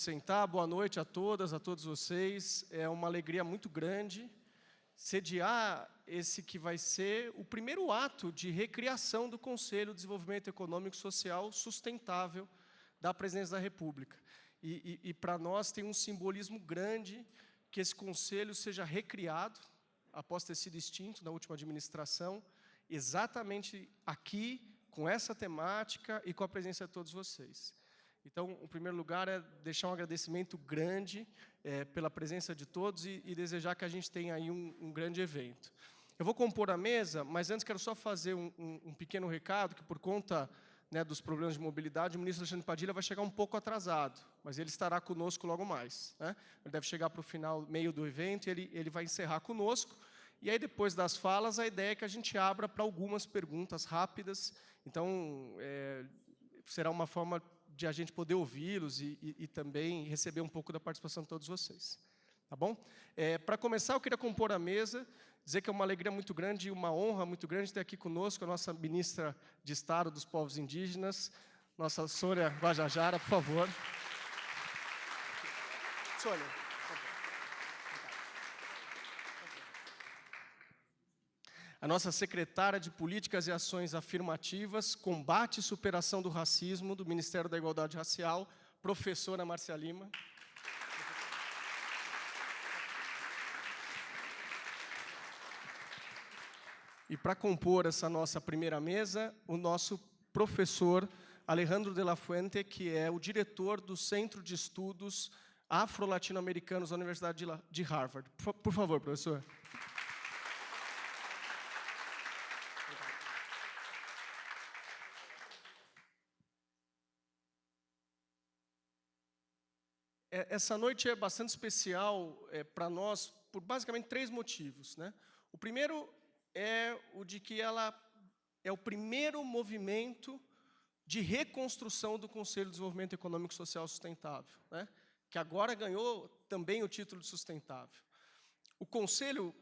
Sentar, boa noite a todas, a todos vocês. É uma alegria muito grande sediar esse que vai ser o primeiro ato de recriação do Conselho de Desenvolvimento Econômico e Social Sustentável da Presidência da República. E para nós tem um simbolismo grande que esse conselho seja recriado, após ter sido extinto na última administração, exatamente aqui, com essa temática e com a presença de todos vocês. Então, em primeiro lugar, é deixar um agradecimento grande pela presença de todos e desejar que a gente tenha aí um grande evento. Eu vou compor a mesa, mas antes quero só fazer um pequeno recado, que por conta dos problemas de mobilidade, o ministro Alexandre Padilha vai chegar um pouco atrasado, mas ele estará conosco logo mais. Ele deve chegar para o final, meio do evento, e ele vai encerrar conosco. E aí, depois das falas, a ideia é que a gente abra para algumas perguntas rápidas. Então, será uma forma de a gente poder ouvi-los e também receber um pouco da participação de todos vocês. Tá bom? Para começar, eu queria compor a mesa, dizer que é uma alegria muito grande e uma honra muito grande ter aqui conosco a nossa ministra de Estado dos Povos Indígenas, nossa Sônia Guajajara, por favor. Sônia, por favor. A nossa secretária de Políticas e Ações Afirmativas, Combate e Superação do Racismo, do Ministério da Igualdade Racial, professora Márcia Lima. E para compor essa nossa primeira mesa, o nosso professor Alejandro de la Fuente, que é o diretor do Centro de Estudos Afro-Latino-Americanos da Universidade de Harvard. Por favor, professor. Essa noite é bastante especial para nós por basicamente 3 motivos. O primeiro é o de que ela é o primeiro movimento de reconstrução do Conselho de Desenvolvimento Econômico e Social Sustentável, que agora ganhou também o título de sustentável. O Conselho,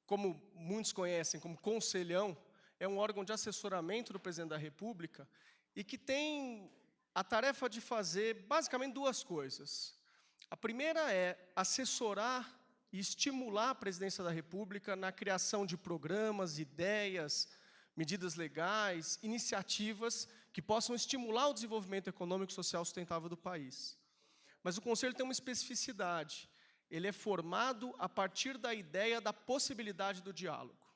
como muitos conhecem como Conselhão, é um órgão de assessoramento do Presidente da República e que tem a tarefa de fazer basicamente 2 coisas. A primeira é assessorar e estimular a Presidência da República na criação de programas, ideias, medidas legais, iniciativas que possam estimular o desenvolvimento econômico e social sustentável do país. Mas o Conselho tem uma especificidade. Ele é formado a partir da ideia da possibilidade do diálogo.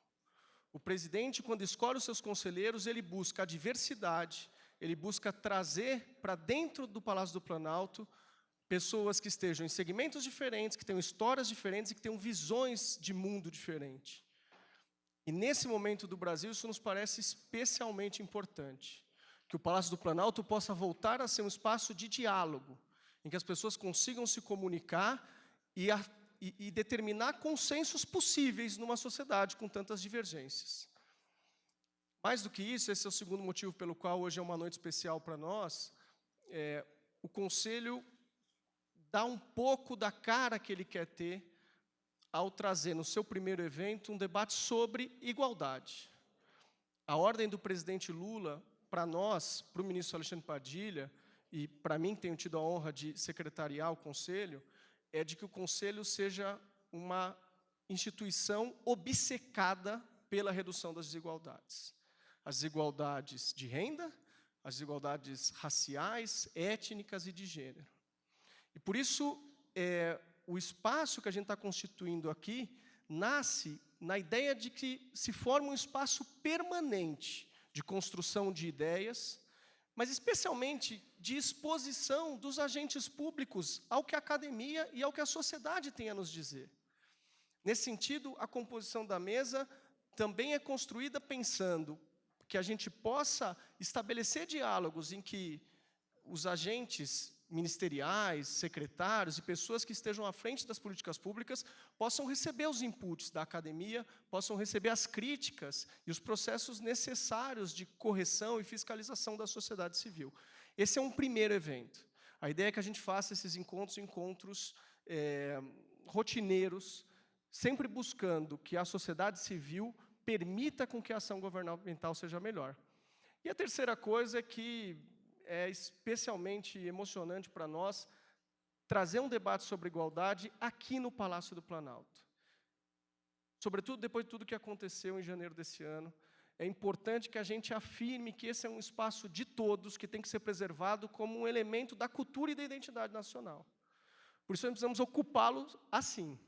O presidente, quando escolhe os seus conselheiros, ele busca a diversidade, ele busca trazer para dentro do Palácio do Planalto pessoas que estejam em segmentos diferentes, que tenham histórias diferentes e que tenham visões de mundo diferente. E nesse momento do Brasil, isso nos parece especialmente importante. Que o Palácio do Planalto possa voltar a ser um espaço de diálogo, em que as pessoas consigam se comunicar e determinar consensos possíveis numa sociedade com tantas divergências. Mais do que isso, esse é o segundo motivo pelo qual hoje é uma noite especial para nós, o Conselho dá um pouco da cara que ele quer ter ao trazer no seu primeiro evento um debate sobre igualdade. A ordem do presidente Lula, para nós, para o ministro Alexandre Padilha, e para mim, que tenho tido a honra de secretariar o Conselho, é de que o Conselho seja uma instituição obcecada pela redução das desigualdades. As desigualdades de renda, as desigualdades raciais, étnicas e de gênero. E por isso, o espaço que a gente está constituindo aqui nasce na ideia de que se forma um espaço permanente de construção de ideias, mas especialmente de exposição dos agentes públicos ao que a academia e ao que a sociedade tem a nos dizer. Nesse sentido, a composição da mesa também é construída pensando que a gente possa estabelecer diálogos em que os agentes ministeriais, secretários e pessoas que estejam à frente das políticas públicas possam receber os inputs da academia, possam receber as críticas e os processos necessários de correção e fiscalização da sociedade civil. Esse é um primeiro evento. A ideia é que a gente faça esses encontros rotineiros, sempre buscando que a sociedade civil permita com que a ação governamental seja melhor. E a terceira coisa é que é especialmente emocionante para nós trazer um debate sobre igualdade aqui no Palácio do Planalto. Sobretudo depois de tudo que aconteceu em janeiro desse ano, é importante que a gente afirme que esse é um espaço de todos, que tem que ser preservado como um elemento da cultura e da identidade nacional. Por isso, nós precisamos ocupá-lo assim,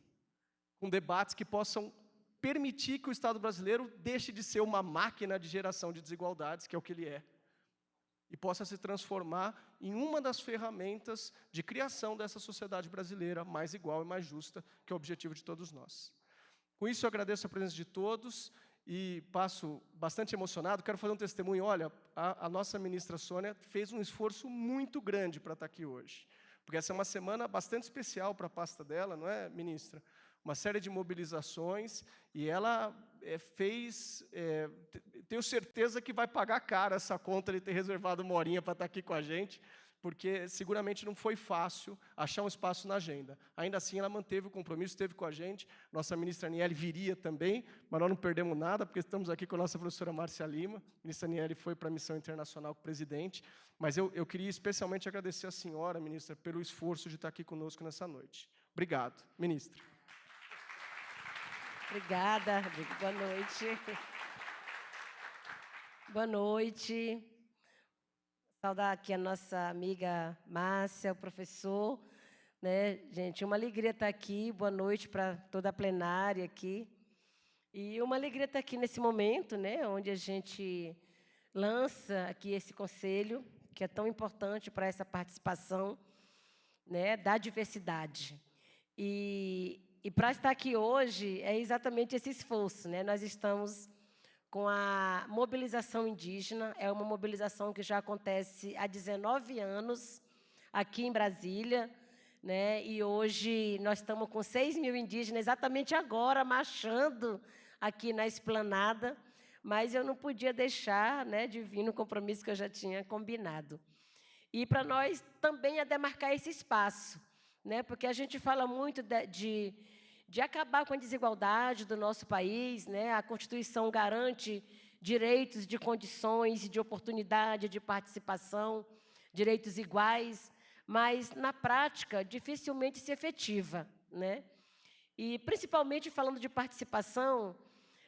com debates que possam permitir que o Estado brasileiro deixe de ser uma máquina de geração de desigualdades, que é o que ele é, e possa se transformar em uma das ferramentas de criação dessa sociedade brasileira mais igual e mais justa, que é o objetivo de todos nós. Com isso, eu agradeço a presença de todos e passo bastante emocionado. Quero fazer um testemunho. Olha, a nossa ministra Sônia fez um esforço muito grande para estar aqui hoje, porque essa é uma semana bastante especial para a pasta dela, não é, ministra? Uma série de mobilizações, e ela tenho certeza que vai pagar caro essa conta de ter reservado uma horinha para estar aqui com a gente, porque seguramente não foi fácil achar um espaço na agenda. Ainda assim, ela manteve o compromisso, esteve com a gente. Nossa ministra Aniele viria também, mas nós não perdemos nada, porque estamos aqui com a nossa professora Márcia Lima. A ministra Aniele foi para a missão internacional com o presidente, mas eu queria especialmente agradecer a senhora, ministra, pelo esforço de estar aqui conosco nessa noite. Obrigado, ministra. Obrigada, Rodrigo. Boa noite. Boa noite. Saudar aqui a nossa amiga Márcia, o professor. Né? Gente, uma alegria estar aqui. Boa noite para toda a plenária aqui. E uma alegria estar aqui nesse momento, né, onde a gente lança aqui esse conselho, que é tão importante para essa participação, né, da diversidade. E para estar aqui hoje é exatamente esse esforço, né? Nós estamos com a mobilização indígena, é uma mobilização que já acontece há 19 anos aqui em Brasília, né? E hoje nós estamos com 6 mil indígenas, exatamente agora, marchando aqui na esplanada, mas eu não podia deixar, né, de vir no compromisso que eu já tinha combinado. E para nós também é demarcar esse espaço, né? Porque a gente fala muito de acabar com a desigualdade do nosso país, né? A Constituição garante direitos de condições, de oportunidade, de participação, direitos iguais, mas, na prática, dificilmente se efetiva, né? E, principalmente, falando de participação,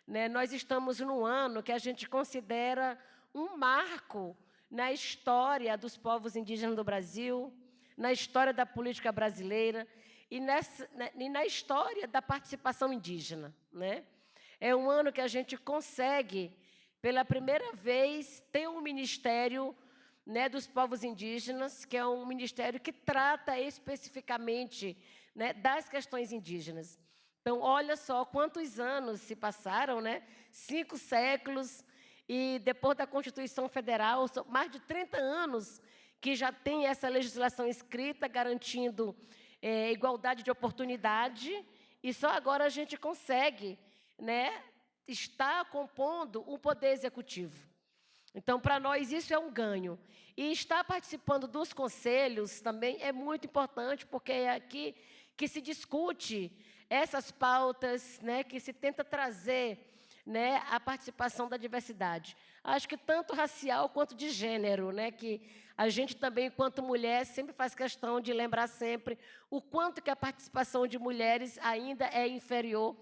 né, nós estamos num ano que a gente considera um marco na história dos povos indígenas do Brasil, na história da política brasileira, e na história da participação indígena, né? É um ano que a gente consegue, pela primeira vez, ter um ministério, né, dos povos indígenas, que é um ministério que trata especificamente, né, das questões indígenas. Então, olha só quantos anos se passaram, né? 5 séculos, e depois da Constituição Federal, mais de 30 anos que já tem essa legislação escrita garantindo igualdade de oportunidade, e só agora a gente consegue, né, estar compondo um poder executivo. Então, para nós, isso é um ganho. E estar participando dos conselhos também é muito importante, porque é aqui que se discute essas pautas, né, que se tenta trazer, né, a participação da diversidade. Acho que tanto racial quanto de gênero, né, que a gente também, enquanto mulher, sempre faz questão de lembrar sempre o quanto que a participação de mulheres ainda é inferior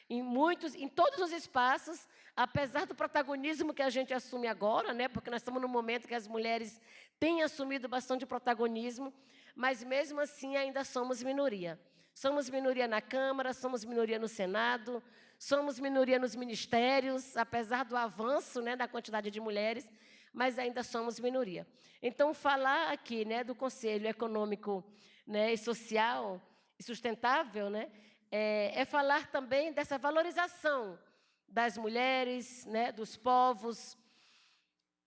em todos os espaços, apesar do protagonismo que a gente assume agora, né, porque nós estamos num momento que as mulheres têm assumido bastante protagonismo, mas, mesmo assim, ainda somos minoria. Somos minoria na Câmara, somos minoria no Senado, somos minoria nos ministérios, apesar do avanço, né, da quantidade de mulheres, mas ainda somos minoria. Então, falar aqui, né, do Conselho Econômico, né, e Social e Sustentável, né, é falar também dessa valorização das mulheres, né, dos povos.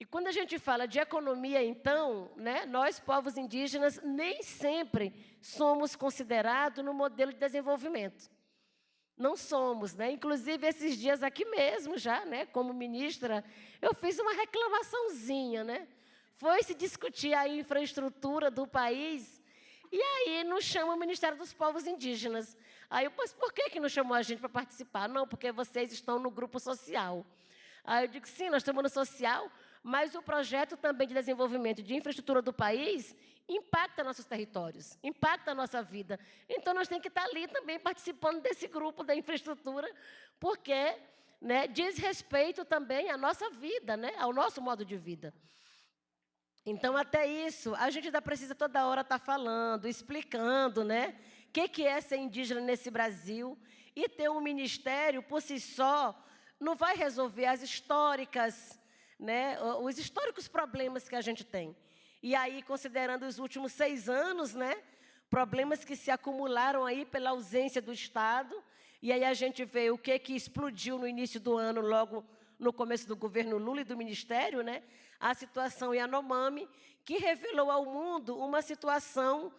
E quando a gente fala de economia, então, né, nós, povos indígenas, nem sempre somos considerados no modelo de desenvolvimento. Não somos, né? Inclusive, esses dias aqui mesmo, já, né, como ministra, eu fiz uma reclamaçãozinha, né? Foi se discutir a infraestrutura do país, e aí nos chama o Ministério dos Povos Indígenas. Aí eu, mas por que não chamou a gente para participar? Não, porque vocês estão no grupo social. Aí eu digo, sim, nós estamos no social, mas o projeto também de desenvolvimento de infraestrutura do país impacta nossos territórios, impacta a nossa vida. Então, nós temos que estar ali também participando desse grupo da infraestrutura, porque, né, diz respeito também à nossa vida, né, ao nosso modo de vida. Então, até isso, a gente ainda precisa toda hora estar falando, explicando, né, o que é ser indígena nesse Brasil. E ter um ministério, por si só, não vai resolver as históricas, né, os históricos problemas que a gente tem. E aí, considerando os últimos 6 anos, né, problemas que se acumularam aí pela ausência do Estado, e aí a gente vê o que explodiu no início do ano, logo no começo do governo Lula e do Ministério, né, a situação Yanomami, que revelou ao mundo uma situação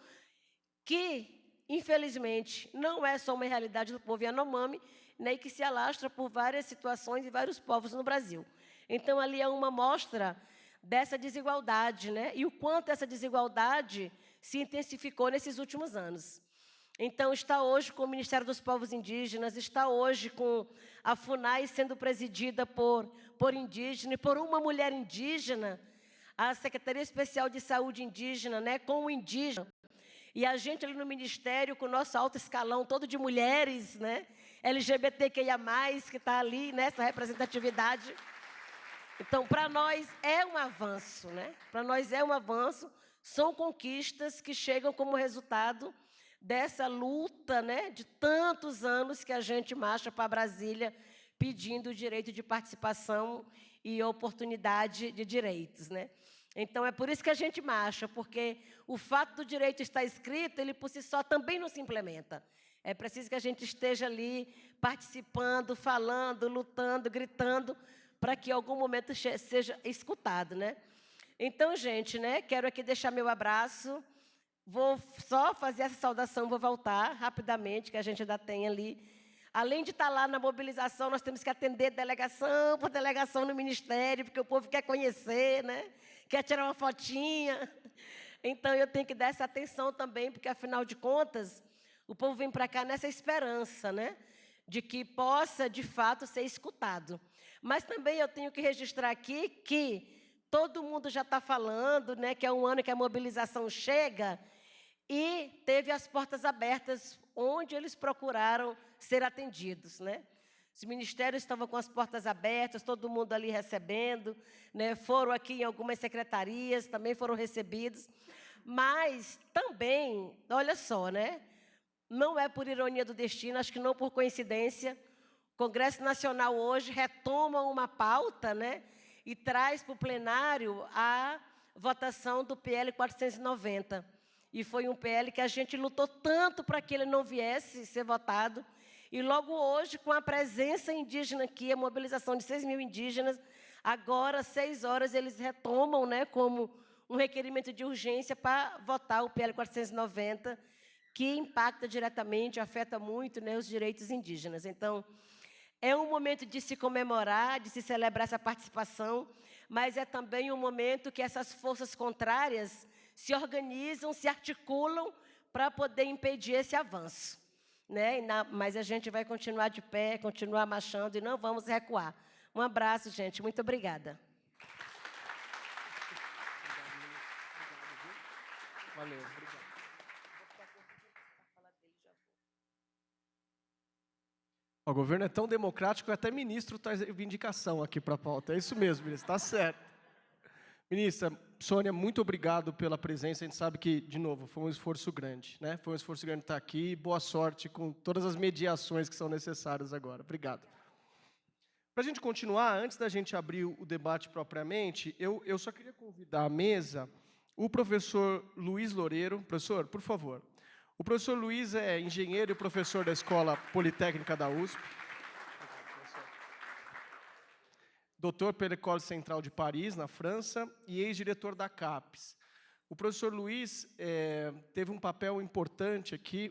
que, infelizmente, não é só uma realidade do povo Yanomami, né, e que se alastra por várias situações e vários povos no Brasil. Então, ali é uma mostra dessa desigualdade, né, e o quanto essa desigualdade se intensificou nesses últimos anos. Então, está hoje com o Ministério dos Povos Indígenas, está hoje com a FUNAI sendo presidida por indígena e por uma mulher indígena, a Secretaria Especial de Saúde Indígena, né, com o indígena, e a gente ali no Ministério, com o nosso alto escalão todo de mulheres, né, LGBTQIA+, que está ali nessa representatividade. Então, para nós é um avanço, né? Para nós é um avanço, são conquistas que chegam como resultado dessa luta, né, de tantos anos que a gente marcha para Brasília pedindo o direito de participação e oportunidade de direitos, né? Então, é por isso que a gente marcha, porque o fato do direito estar escrito, ele por si só também não se implementa. É preciso que a gente esteja ali participando, falando, lutando, gritando, para que em algum momento seja escutado, né? Então, gente, né, quero aqui deixar meu abraço. Vou só fazer essa saudação, vou voltar rapidamente, que a gente ainda tem ali. Além de estar lá na mobilização, nós temos que atender delegação por delegação no Ministério, porque o povo quer conhecer, né? Quer tirar uma fotinha. Então, eu tenho que dar essa atenção também, porque, afinal de contas, o povo vem para cá nessa esperança, né, de que possa, de fato, ser escutado. Mas também eu tenho que registrar aqui que todo mundo já está falando, né, que é um ano que a mobilização chega, e teve as portas abertas, onde eles procuraram ser atendidos, né? Os ministérios estavam com as portas abertas, todo mundo ali recebendo, né? Foram aqui em algumas secretarias, também foram recebidos. Mas também, olha só, né? Não é por ironia do destino, acho que não por coincidência, o Congresso Nacional hoje retoma uma pauta, né? E traz para o plenário a votação do PL 490. E foi um PL que a gente lutou tanto para que ele não viesse ser votado. E logo hoje, com a presença indígena aqui, a mobilização de 6.000 indígenas, agora, às 6 horas, eles retomam, né, como um requerimento de urgência para votar o PL 490, que impacta diretamente, afeta muito, né, os direitos indígenas. Então, é um momento de se comemorar, de se celebrar essa participação, mas é também um momento que essas forças contrárias se organizam, se articulam para poder impedir esse avanço, né? Mas a gente vai continuar de pé, continuar marchando e não vamos recuar. Um abraço, gente. Muito obrigada. Valeu, obrigado. O governo é tão democrático que até ministro traz reivindicação aqui para a pauta. É isso mesmo, ministro, está certo. Ministra, Sônia, muito obrigado pela presença. A gente sabe que, de novo, foi um esforço grande, né? Foi um esforço grande estar aqui. Boa sorte com todas as mediações que são necessárias agora. Obrigado. Para a gente continuar, antes da gente abrir o debate propriamente, eu só queria convidar à mesa o professor Luiz Loureiro. Professor, por favor. O professor Luiz é engenheiro e professor da Escola Politécnica da USP. Doutor pela École Centrale de Paris, na França, e ex-diretor da CAPES. O professor Luiz teve um papel importante aqui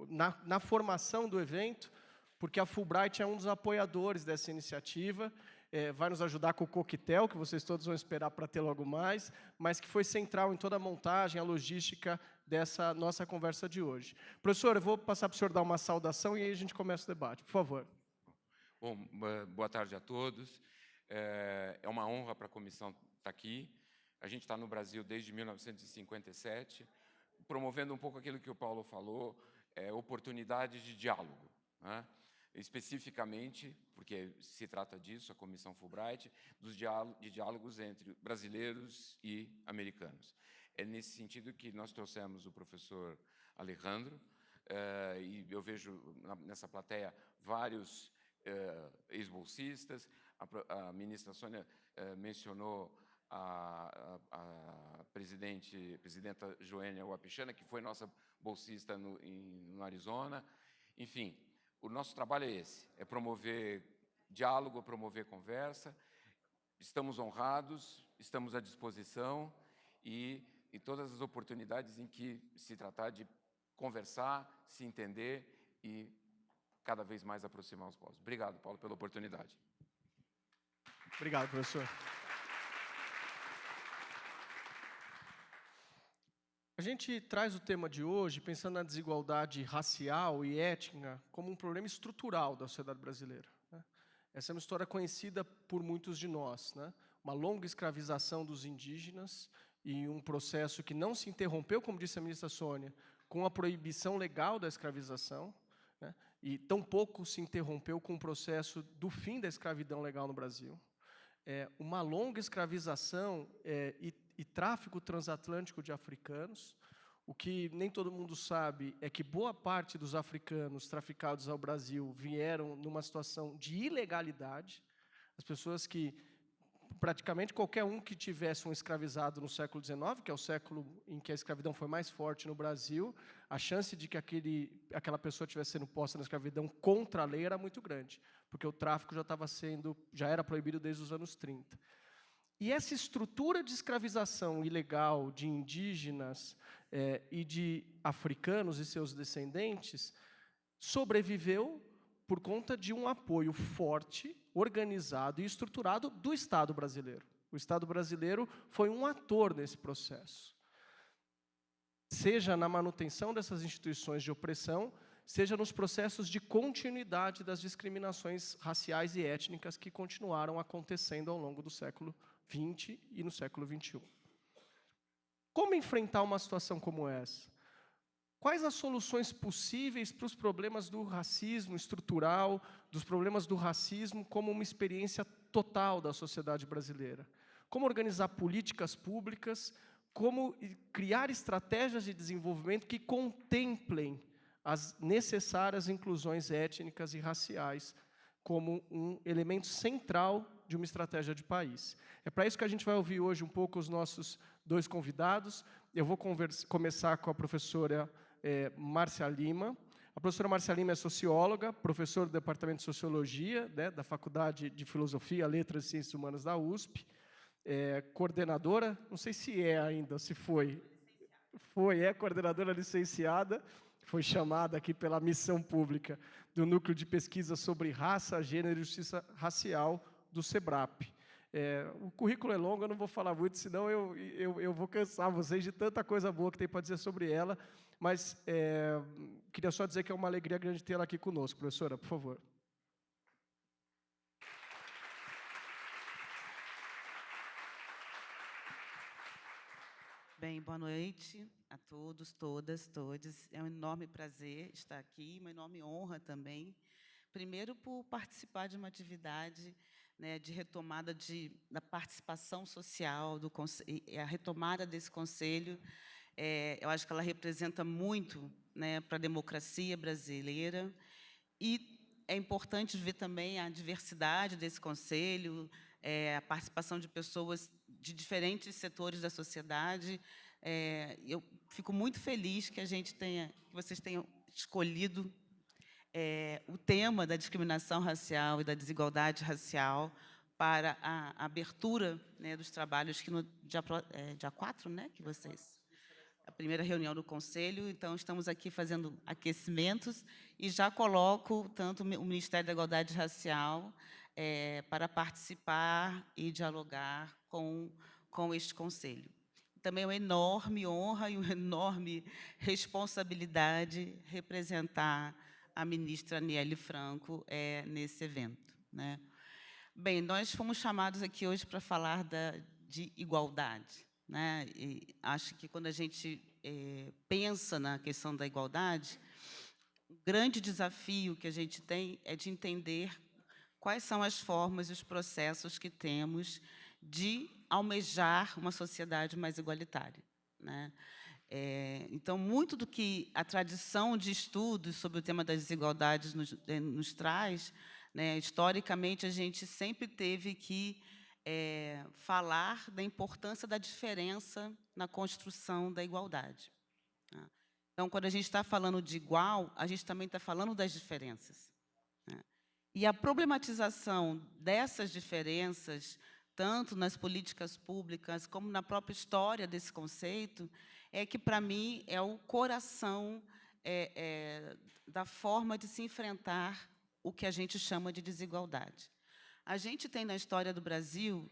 na formação do evento, porque a Fulbright é um dos apoiadores dessa iniciativa, vai nos ajudar com o coquetel, que vocês todos vão esperar para ter logo mais, mas que foi central em toda a montagem, a logística dessa nossa conversa de hoje. Professor, eu vou passar para o senhor dar uma saudação e aí a gente começa o debate, por favor. Bom, boa tarde a todos. É uma honra para a comissão estar aqui. A gente está no Brasil desde 1957, promovendo um pouco aquilo que o Paulo falou, oportunidades de diálogo, né? Especificamente, porque se trata disso, a Comissão Fulbright, de diálogos entre brasileiros e americanos. É nesse sentido que nós trouxemos o professor Alejandro, e eu vejo nessa plateia vários ex-bolsistas. A ministra Sônia mencionou a presidenta Joênia Wapichana, que foi nossa bolsista no Arizona. Enfim, o nosso trabalho é esse, é promover diálogo, promover conversa. Estamos honrados, estamos à disposição e todas as oportunidades em que se tratar de conversar, se entender e cada vez mais aproximar os povos. Obrigado, Paulo, pela oportunidade. Obrigado, professor. A gente traz o tema de hoje pensando na desigualdade racial e étnica como um problema estrutural da sociedade brasileira, né? Essa é uma história conhecida por muitos de nós, né? Uma longa escravização dos indígenas e um processo que não se interrompeu, como disse a ministra Sônia, com a proibição legal da escravização, né? E tampouco se interrompeu com o processo do fim da escravidão legal no Brasil. Uma longa escravização e tráfico transatlântico de africanos. O que nem todo mundo sabe é que boa parte dos africanos traficados ao Brasil vieram numa situação de ilegalidade. As pessoas que, praticamente qualquer um que tivesse um escravizado no século XIX, que é o século em que a escravidão foi mais forte no Brasil, a chance de que aquela pessoa estivesse sendo posta na escravidão contra a lei era muito grande, porque o tráfico já era proibido desde os anos 30. E essa estrutura de escravização ilegal de indígenas e de africanos e seus descendentes sobreviveu por conta de um apoio forte, organizado e estruturado do Estado brasileiro. O Estado brasileiro foi um ator nesse processo, seja na manutenção dessas instituições de opressão, seja nos processos de continuidade das discriminações raciais e étnicas que continuaram acontecendo ao longo do século XX e no século XXI. Como enfrentar uma situação como essa? Quais as soluções possíveis para os problemas do racismo estrutural, dos problemas do racismo como uma experiência total da sociedade brasileira? Como organizar políticas públicas, como criar estratégias de desenvolvimento que contemplem as necessárias inclusões étnicas e raciais como um elemento central de uma estratégia de país. É para isso que a gente vai ouvir hoje um pouco os nossos dois convidados. Eu vou começar com a professora Márcia Lima. A professora Márcia Lima é socióloga, professora do Departamento de Sociologia, né, da Faculdade de Filosofia, Letras e Ciências Humanas da USP, coordenadora, não sei se é ainda, se foi, é coordenadora licenciada, foi chamada aqui pela missão pública do Núcleo de Pesquisa sobre Raça, Gênero e Justiça Racial do SEBRAP. O currículo é longo, eu não vou falar muito, senão eu vou cansar vocês de tanta coisa boa que tem para dizer sobre ela, mas queria só dizer que é uma alegria grande tê-la aqui conosco. Professora, por favor. Bem, boa noite a todos, todas, todes. É um enorme prazer estar aqui, uma enorme honra também. Primeiro, por participar de uma atividade, né, de retomada da participação social, a retomada desse conselho. Eu acho que ela representa muito, né, para a democracia brasileira. E é importante ver também a diversidade desse conselho, a participação de pessoas de diferentes setores da sociedade. Eu fico muito feliz que vocês tenham escolhido o tema da discriminação racial e da desigualdade racial para a abertura, né, dos trabalhos que no dia 4, né, que a primeira reunião do Conselho. Então, estamos aqui fazendo aquecimentos e já coloco tanto o Ministério da Igualdade Racial para participar e dialogar com este Conselho. Também é uma enorme honra e uma enorme responsabilidade representar a ministra Aniele Franco nesse evento, né? Bem, nós fomos chamados aqui hoje para falar de igualdade, né? E acho que quando a gente pensa na questão da igualdade, o grande desafio que a gente tem é de entender quais são as formas e os processos que temos de almejar uma sociedade mais igualitária, né? Então, muito do que a tradição de estudos sobre o tema das desigualdades nos traz, né, historicamente, a gente sempre teve que falar da importância da diferença na construção da igualdade, né? Então, quando a gente está falando de igual, a gente também está falando das diferenças, né? E a problematização dessas diferenças, tanto nas políticas públicas como na própria história desse conceito, é que, para mim, é o coração da forma de se enfrentar o que a gente chama de desigualdade. A gente tem na história do Brasil,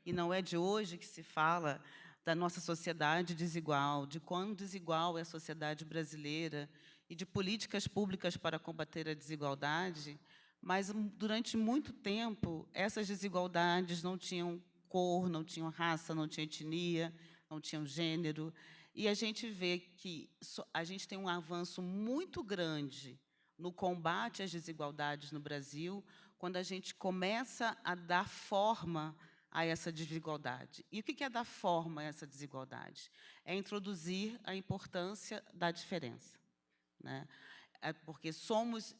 e não é de hoje que se fala da nossa sociedade desigual, de quão desigual é a sociedade brasileira e de políticas públicas para combater a desigualdade, mas, durante muito tempo, essas desigualdades não tinham cor, não tinham raça, não tinham etnia, não tinham gênero. E a gente vê que a gente tem um avanço muito grande no combate às desigualdades no Brasil, quando a gente começa a dar forma a essa desigualdade. E o que é dar forma a essa desigualdade? É introduzir a importância da diferença, né? Porque somos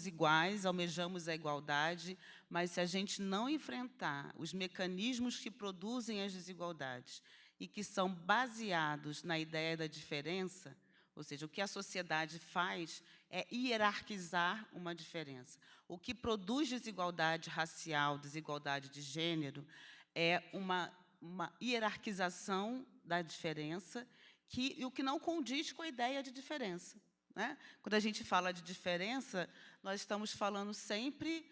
iguais, almejamos a igualdade, mas se a gente não enfrentar os mecanismos que produzem as desigualdades e que são baseados na ideia da diferença, ou seja, o que a sociedade faz é hierarquizar uma diferença. O que produz desigualdade racial, desigualdade de gênero, é uma hierarquização da diferença, e o que não condiz com a ideia de diferença, né? Quando a gente fala de diferença, nós estamos falando sempre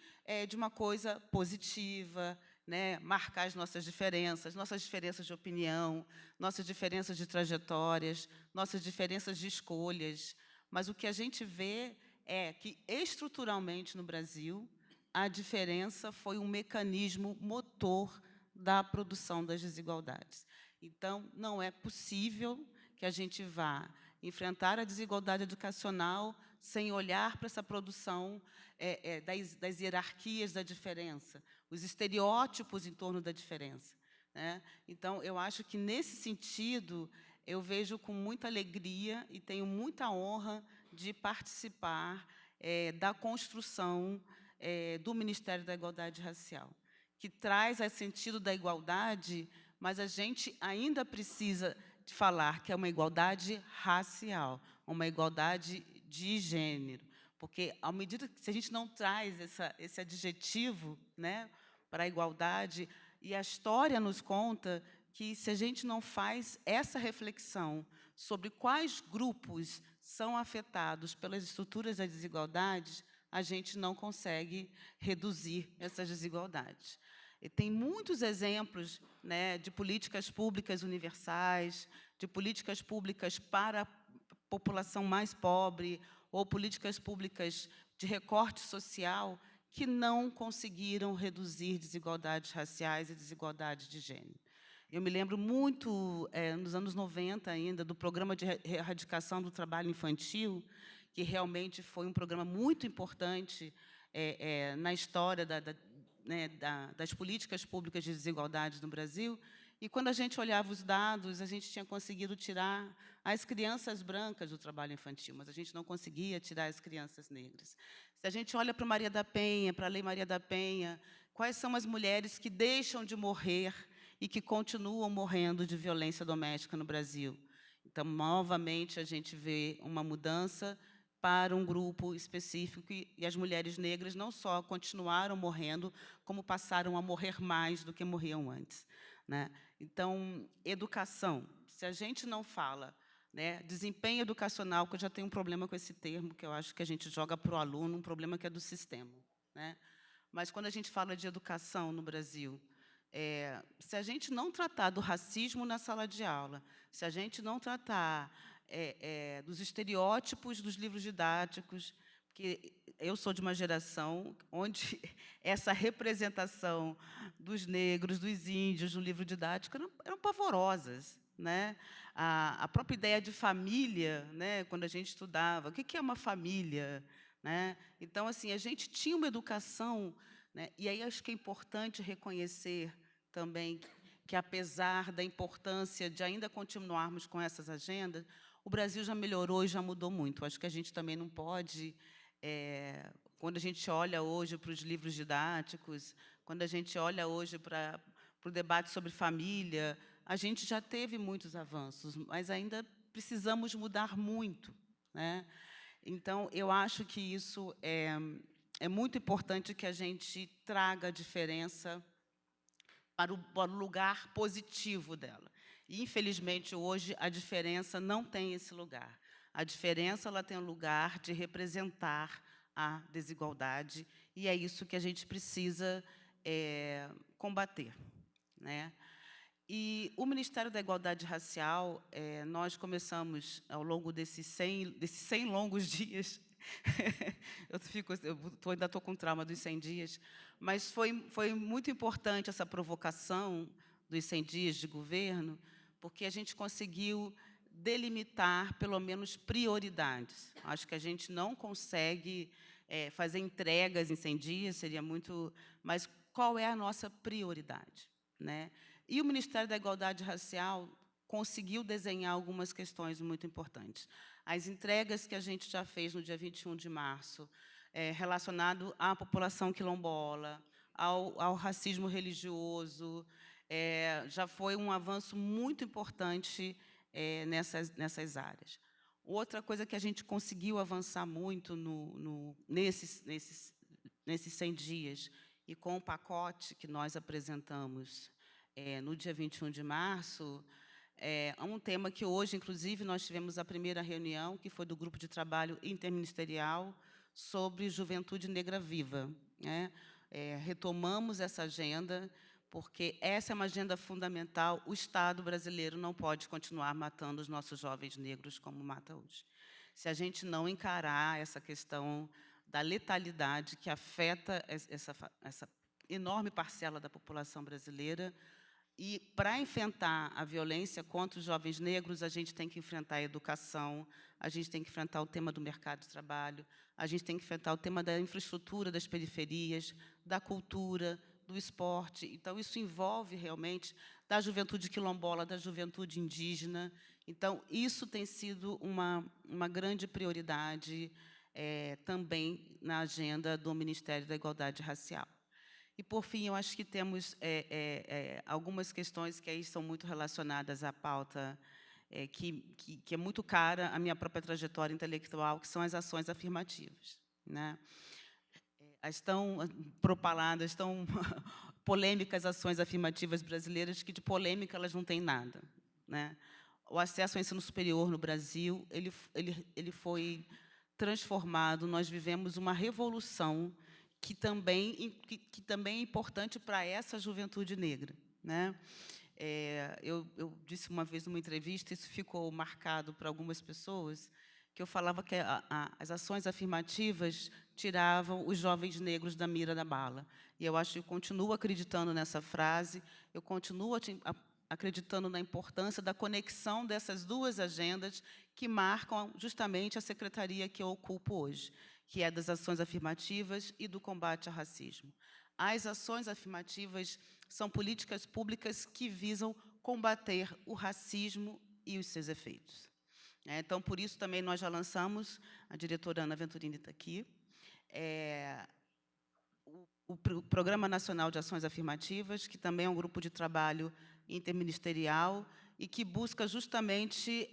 de uma coisa positiva, né? Marcar as nossas diferenças de opinião, nossas diferenças de trajetórias, nossas diferenças de escolhas. Mas o que a gente vê é que, estruturalmente, no Brasil, a diferença foi um mecanismo motor da produção das desigualdades. Então, não é possível que a gente vá enfrentar a desigualdade educacional sem olhar para essa produção das hierarquias da diferença, os estereótipos em torno da diferença, né? Então, eu acho que, nesse sentido, eu vejo com muita alegria e tenho muita honra de participar da construção do Ministério da Igualdade Racial, que traz esse sentido da igualdade, mas a gente ainda precisa de falar que é uma igualdade racial, uma igualdade de gênero, porque, à medida que, se a gente não traz esse adjetivo, né, para a igualdade, e a história nos conta que, se a gente não faz essa reflexão sobre quais grupos são afetados pelas estruturas das desigualdades, a gente não consegue reduzir essas desigualdades. E tem muitos exemplos, né, de políticas públicas universais, de políticas públicas para a população mais pobre, ou políticas públicas de recorte social, que não conseguiram reduzir desigualdades raciais e desigualdades de gênero. Eu me lembro muito, nos anos 90 ainda, do Programa de Erradicação do Trabalho Infantil, que realmente foi um programa muito importante na história das políticas públicas de desigualdade no Brasil. E, quando a gente olhava os dados, a gente tinha conseguido tirar as crianças brancas do trabalho infantil, mas a gente não conseguia tirar as crianças negras. Se a gente olha para Maria da Penha, para a Lei Maria da Penha, quais são as mulheres que deixam de morrer e que continuam morrendo de violência doméstica no Brasil? Então, novamente, a gente vê uma mudança para um grupo específico, e as mulheres negras não só continuaram morrendo, como passaram a morrer mais do que morriam antes, né? Então, educação. Se a gente não fala, né, desempenho educacional, que eu já tenho um problema com esse termo, que eu acho que a gente joga para o aluno, um problema que é do sistema, né? Mas, quando a gente fala de educação no Brasil, se a gente não tratar do racismo na sala de aula, se a gente não tratar dos estereótipos dos livros didáticos, que eu sou de uma geração onde essa representação dos negros, dos índios, no livro didático, eram pavorosas, né? A própria ideia de família, né? Quando a gente estudava, o que é uma família? Né? Então, assim, a gente tinha uma educação, né? E aí acho que é importante reconhecer também que, apesar da importância de ainda continuarmos com essas agendas, o Brasil já melhorou e já mudou muito. Acho que a gente também não pode, quando a gente olha hoje para os livros didáticos, quando a gente olha hoje para o debate sobre família, a gente já teve muitos avanços, mas ainda precisamos mudar muito, né? Então, eu acho que isso é muito importante, que a gente traga a diferença para o lugar positivo dela. E, infelizmente, hoje, a diferença não tem esse lugar. A diferença ela tem o lugar de representar a desigualdade, e é isso que a gente precisa combater, né? E o Ministério da Igualdade Racial, nós começamos, ao longo desses 100 longos dias, ainda estou com trauma dos 100 dias, mas foi muito importante essa provocação dos 100 dias de governo, porque a gente conseguiu delimitar, pelo menos, prioridades. Acho que a gente não consegue fazer entregas em 100 dias, seria muito... Mas qual é a nossa prioridade, né? E o Ministério da Igualdade Racial conseguiu desenhar algumas questões muito importantes. As entregas que a gente já fez no dia 21 de março, relacionado à população quilombola, ao racismo religioso, já foi um avanço muito importante nessas áreas. Outra coisa que a gente conseguiu avançar muito nesses 100 dias, e com o pacote que nós apresentamos no dia 21 de março, um tema que hoje, inclusive, nós tivemos a primeira reunião, que foi do Grupo de Trabalho Interministerial sobre Juventude Negra Viva, né? Retomamos essa agenda, porque essa é uma agenda fundamental. O Estado brasileiro não pode continuar matando os nossos jovens negros como mata hoje. Se a gente não encarar essa questão da letalidade que afeta essa enorme parcela da população brasileira, e, para enfrentar a violência contra os jovens negros, a gente tem que enfrentar a educação, a gente tem que enfrentar o tema do mercado de trabalho, a gente tem que enfrentar o tema da infraestrutura das periferias, da cultura, do esporte. Então, isso envolve, realmente, da juventude quilombola, da juventude indígena. Então, isso tem sido uma grande prioridade também na agenda do Ministério da Igualdade Racial. E, por fim, eu acho que temos algumas questões que aí são muito relacionadas à pauta que é muito cara à minha própria trajetória intelectual, que são as ações afirmativas, né? As tão propaladas, tão polêmicas ações afirmativas brasileiras, que de polêmica elas não têm nada, né? O acesso ao ensino superior no Brasil, ele foi transformado, nós vivemos uma revolução que também é importante para essa juventude negra, né? Eu disse uma vez numa entrevista, isso ficou marcado para algumas pessoas, que eu falava que as ações afirmativas tiravam os jovens negros da mira da bala. E eu acho que eu continuo acreditando nessa frase, eu continuo acreditando na importância da conexão dessas duas agendas que marcam justamente a secretaria que eu ocupo hoje, que é das ações afirmativas e do combate ao racismo. As ações afirmativas são políticas públicas que visam combater o racismo e os seus efeitos. Então, por isso, também nós já lançamos, a diretora Ana Venturini está aqui, o Programa Nacional de Ações Afirmativas, que também é um grupo de trabalho interministerial e que busca justamente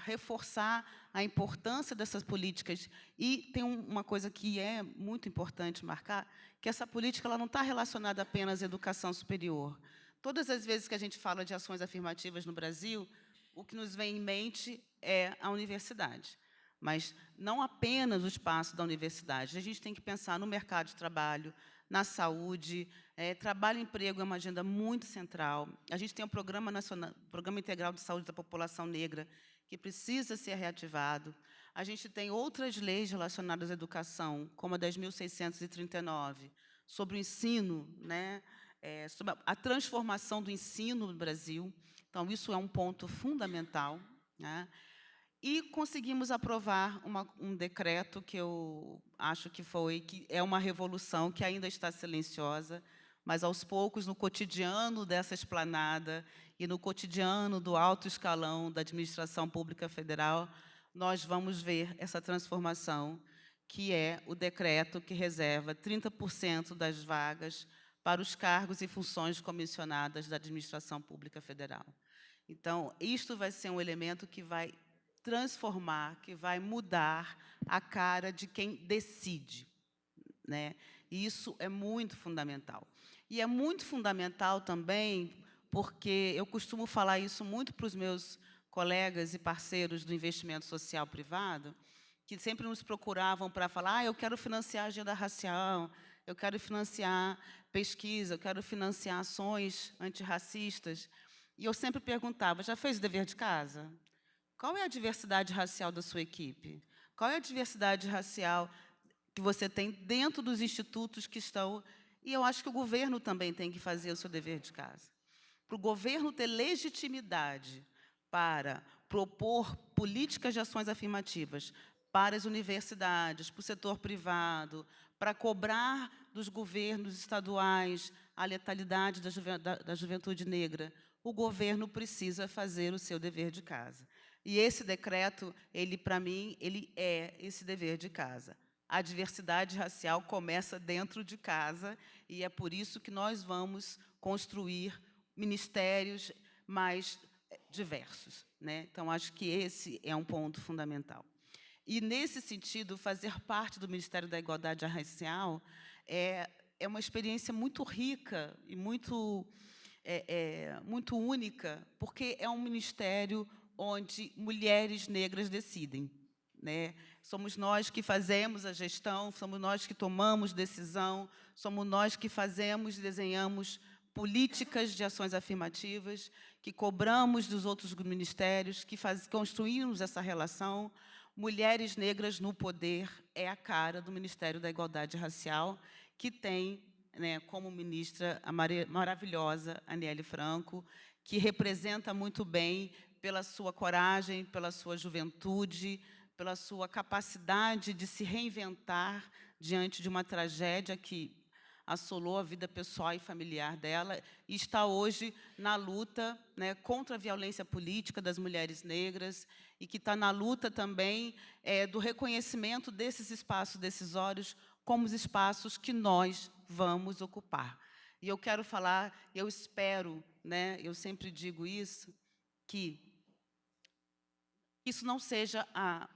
reforçar a importância dessas políticas. E tem uma coisa que é muito importante marcar, que essa política ela não está relacionada apenas à educação superior. Todas as vezes que a gente fala de ações afirmativas no Brasil, o que nos vem em mente é a universidade. Mas não apenas o espaço da universidade. A gente tem que pensar no mercado de trabalho, na saúde. Trabalho e emprego é uma agenda muito central. A gente tem um Programa Nacional, Programa Integral de Saúde da População Negra, que precisa ser reativado. A gente tem outras leis relacionadas à educação, como a 10.639, sobre o ensino, né, sobre a transformação do ensino no Brasil. Então, isso é um ponto fundamental, né? E conseguimos aprovar um decreto que eu acho que é uma revolução, que ainda está silenciosa, mas, aos poucos, no cotidiano dessa esplanada e no cotidiano do alto escalão da administração pública federal, nós vamos ver essa transformação, que é o decreto que reserva 30% das vagas para os cargos e funções comissionadas da administração pública federal. Então, isto vai ser um elemento que vai transformar, que vai mudar a cara de quem decide, né? E isso é muito fundamental. E é muito fundamental também porque eu costumo falar isso muito para os meus colegas e parceiros do investimento social privado, que sempre nos procuravam para falar: eu quero financiar a agenda racial, eu quero financiar pesquisa, eu quero financiar ações antirracistas. E eu sempre perguntava: já fez o dever de casa? Qual é a diversidade racial da sua equipe? Qual é a diversidade racial que você tem dentro dos institutos que estão... E eu acho que o governo também tem que fazer o seu dever de casa. Para o governo ter legitimidade para propor políticas de ações afirmativas para as universidades, para o setor privado, para cobrar dos governos estaduais a letalidade da juventude negra, o governo precisa fazer o seu dever de casa. E esse decreto, para mim, ele é esse dever de casa. A diversidade racial começa dentro de casa, e é por isso que nós vamos construir ministérios mais diversos, né? Então, acho que esse é um ponto fundamental. E, nesse sentido, fazer parte do Ministério da Igualdade Racial é uma experiência muito rica e muito única, porque é um ministério onde mulheres negras decidem, né? Somos nós que fazemos a gestão, somos nós que tomamos decisão, somos nós que fazemos e desenhamos políticas de ações afirmativas, que cobramos dos outros ministérios, que construímos essa relação. Mulheres negras no poder é a cara do Ministério da Igualdade Racial, que tem, né, como ministra a maravilhosa Aniele Franco, que representa muito bem, pela sua coragem, pela sua juventude, pela sua capacidade de se reinventar diante de uma tragédia que assolou a vida pessoal e familiar dela, e está hoje na luta, né, contra a violência política das mulheres negras, e que está na luta também do reconhecimento desses espaços decisórios como os espaços que nós vamos ocupar. E eu quero falar, eu espero, né, eu sempre digo isso, que isso não seja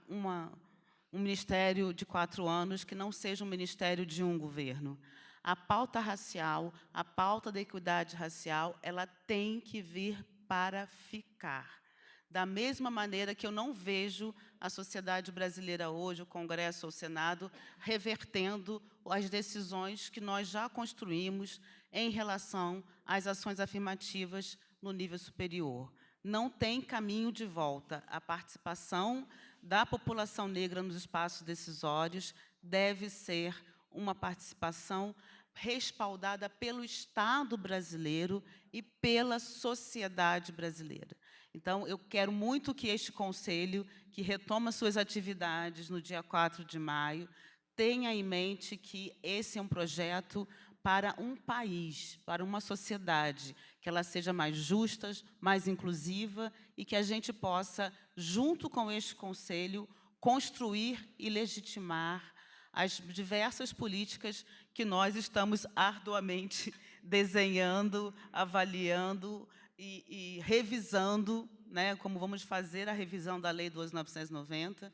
um ministério de 4 anos, que não seja um ministério de um governo. A pauta racial, a pauta da equidade racial, ela tem que vir para ficar. Da mesma maneira que eu não vejo a sociedade brasileira hoje, o Congresso ou o Senado, revertendo as decisões que nós já construímos em relação às ações afirmativas no nível superior. Não tem caminho de volta. A participação da população negra nos espaços decisórios deve ser uma participação respaldada pelo Estado brasileiro e pela sociedade brasileira. Então, eu quero muito que este Conselho, que retoma suas atividades no dia 4 de maio, tenha em mente que esse é um projeto para um país, para uma sociedade, que ela seja mais justa, mais inclusiva, e que a gente possa, junto com este Conselho, construir e legitimar as diversas políticas que nós estamos arduamente desenhando, avaliando e revisando, né, como vamos fazer a revisão da Lei 12.990.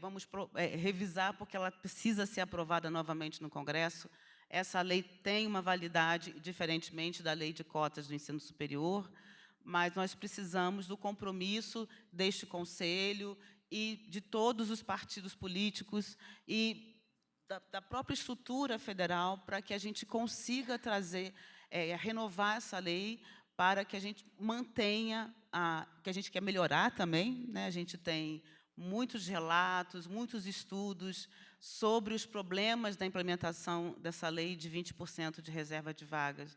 Vamos revisar, porque ela precisa ser aprovada novamente no Congresso. Essa lei tem uma validade, diferentemente da Lei de Cotas do Ensino Superior, mas nós precisamos do compromisso deste Conselho e de todos os partidos políticos e da própria estrutura federal, para que a gente consiga trazer, renovar essa lei, para que a gente mantenha, que a gente quer melhorar também, né? A gente tem muitos relatos, muitos estudos sobre os problemas da implementação dessa lei de 20% de reserva de vagas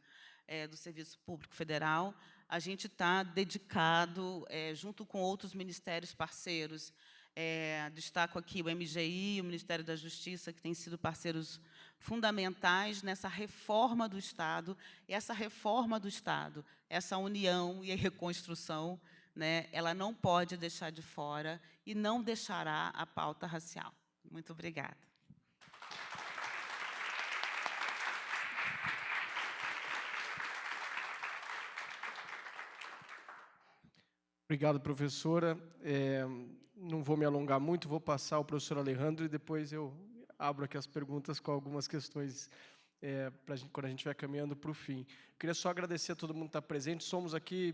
do Serviço Público Federal. A gente está dedicado, junto com outros ministérios parceiros, destaco aqui o MGI, o Ministério da Justiça, que têm sido parceiros fundamentais nessa reforma do Estado. E essa reforma do Estado, essa união e a reconstrução, né, ela não pode deixar de fora e não deixará a pauta racial. Muito obrigada. Obrigado, professora. Não vou me alongar muito, vou passar ao professor Alejandro e depois eu abro aqui as perguntas com algumas questões quando a gente vai caminhando para o fim. Queria só agradecer a todo mundo que está presente. Somos aqui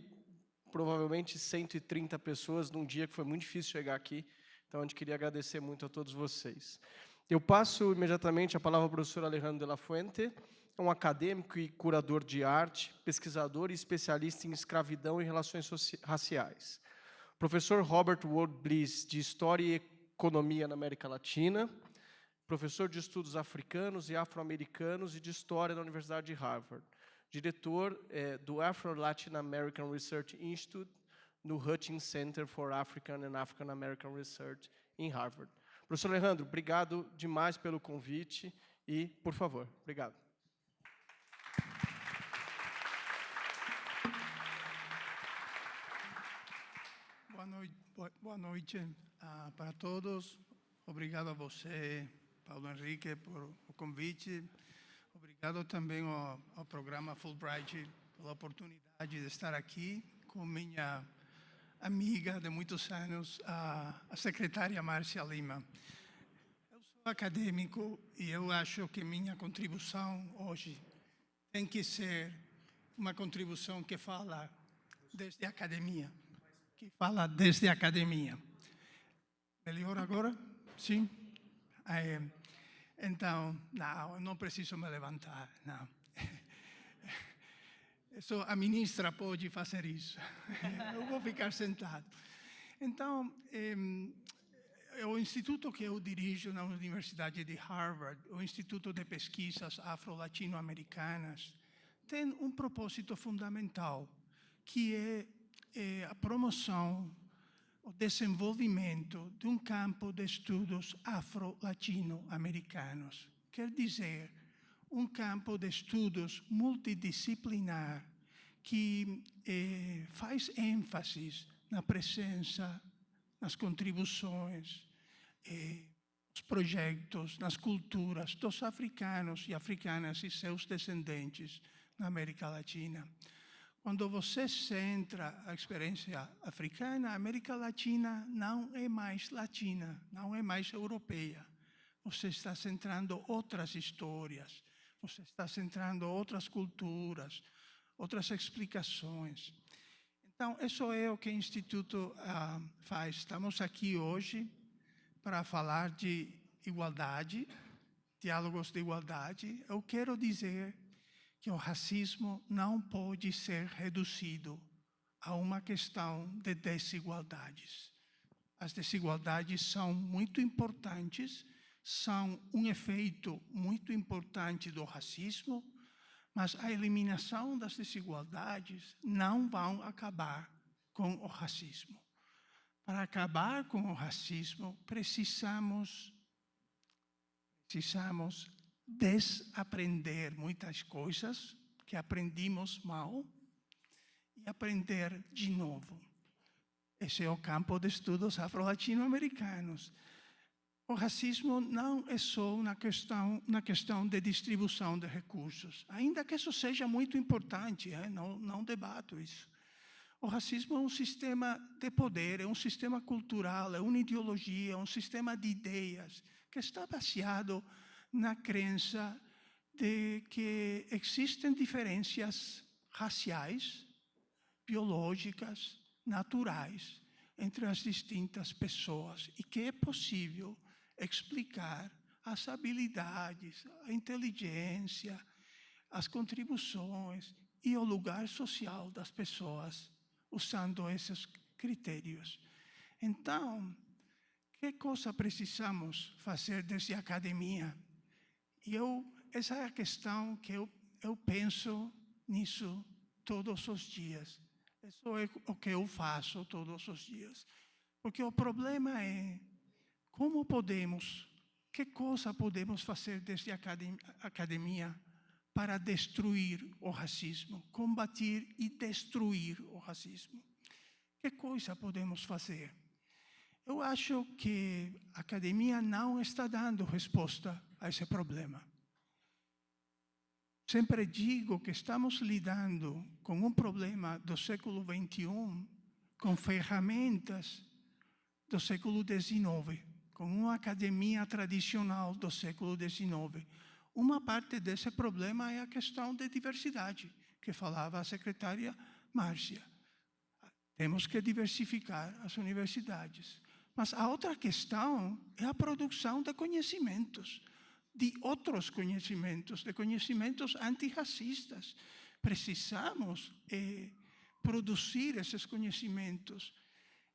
provavelmente 130 pessoas num dia que foi muito difícil chegar aqui, então a gente queria agradecer muito a todos vocês. Eu passo imediatamente a palavra ao professor Alejandro de la Fuente, um acadêmico e curador de arte, pesquisador e especialista em escravidão e relações raciais. Professor Robert Ward Bliss, de História e Economia na América Latina, professor de Estudos Africanos e Afro-Americanos e de História na Universidade de Harvard, diretor do Afro-Latin American Research Institute no Hutchins Center for African and African American Research em Harvard. Professor Alejandro, obrigado demais pelo convite e, por favor, obrigado. Boa noite para todos. Obrigado a você, Paulo Henrique, por o convite. Obrigado também ao programa Fulbright pela oportunidade de estar aqui com minha amiga de muitos anos, a secretária Márcia Lima. Eu sou acadêmico e eu acho que minha contribuição hoje tem que ser uma contribuição que fala desde a academia. Melhor agora? Sim? Então, não preciso me levantar, não. Só a ministra pode fazer isso. Eu vou ficar sentado. Então, o instituto que eu dirijo na Universidade de Harvard, o Instituto de Pesquisas Afro-Latino-Americanas, tem um propósito fundamental, que é a promoção, o desenvolvimento de um campo de estudos afro-latino-americanos. Quer dizer, um campo de estudos multidisciplinar que faz ênfase na presença, nas contribuições, nos projetos, nas culturas dos africanos e africanas e seus descendentes na América Latina. Quando você centra a experiência africana, a América Latina não é mais latina, não é mais europeia. Você está centrando outras histórias, você está centrando outras culturas, outras explicações. Então, isso é o que o Instituto faz. Estamos aqui hoje para falar de igualdade, diálogos de igualdade. Eu quero dizer que o racismo não pode ser reduzido a uma questão de desigualdades. As desigualdades são muito importantes, são um efeito muito importante do racismo, mas a eliminação das desigualdades não vai acabar com o racismo. Para acabar com o racismo, precisamos desaprender muitas coisas que aprendimos mal e aprender de novo. Esse é o campo de estudos afro-latino-americanos. O racismo não é só uma questão de distribuição de recursos, ainda que isso seja muito importante, não debato isso. O racismo é um sistema de poder, é um sistema cultural, é uma ideologia, é um sistema de ideias que está baseado na crença de que existem diferenças raciais, biológicas, naturais, entre as distintas pessoas e que é possível explicar as habilidades, a inteligência, as contribuições e o lugar social das pessoas usando esses critérios. Então, que coisa precisamos fazer desde a academia? E essa é a questão que eu penso nisso todos os dias. Isso é o que eu faço todos os dias. Porque o problema é que coisa podemos fazer desde a academia para destruir o racismo, combater e destruir o racismo. Que coisa podemos fazer? Eu acho que a academia não está dando resposta a esse problema. Sempre digo que estamos lidando com um problema do século XXI, com ferramentas do século XIX, com uma academia tradicional do século XIX. Uma parte desse problema é a questão de diversidade, que falava a secretária Márcia. Temos que diversificar as universidades. Mas a outra questão é a produção de conhecimentos, de outros conhecimentos, de conhecimentos antirracistas. Precisamos produzir esses conhecimentos.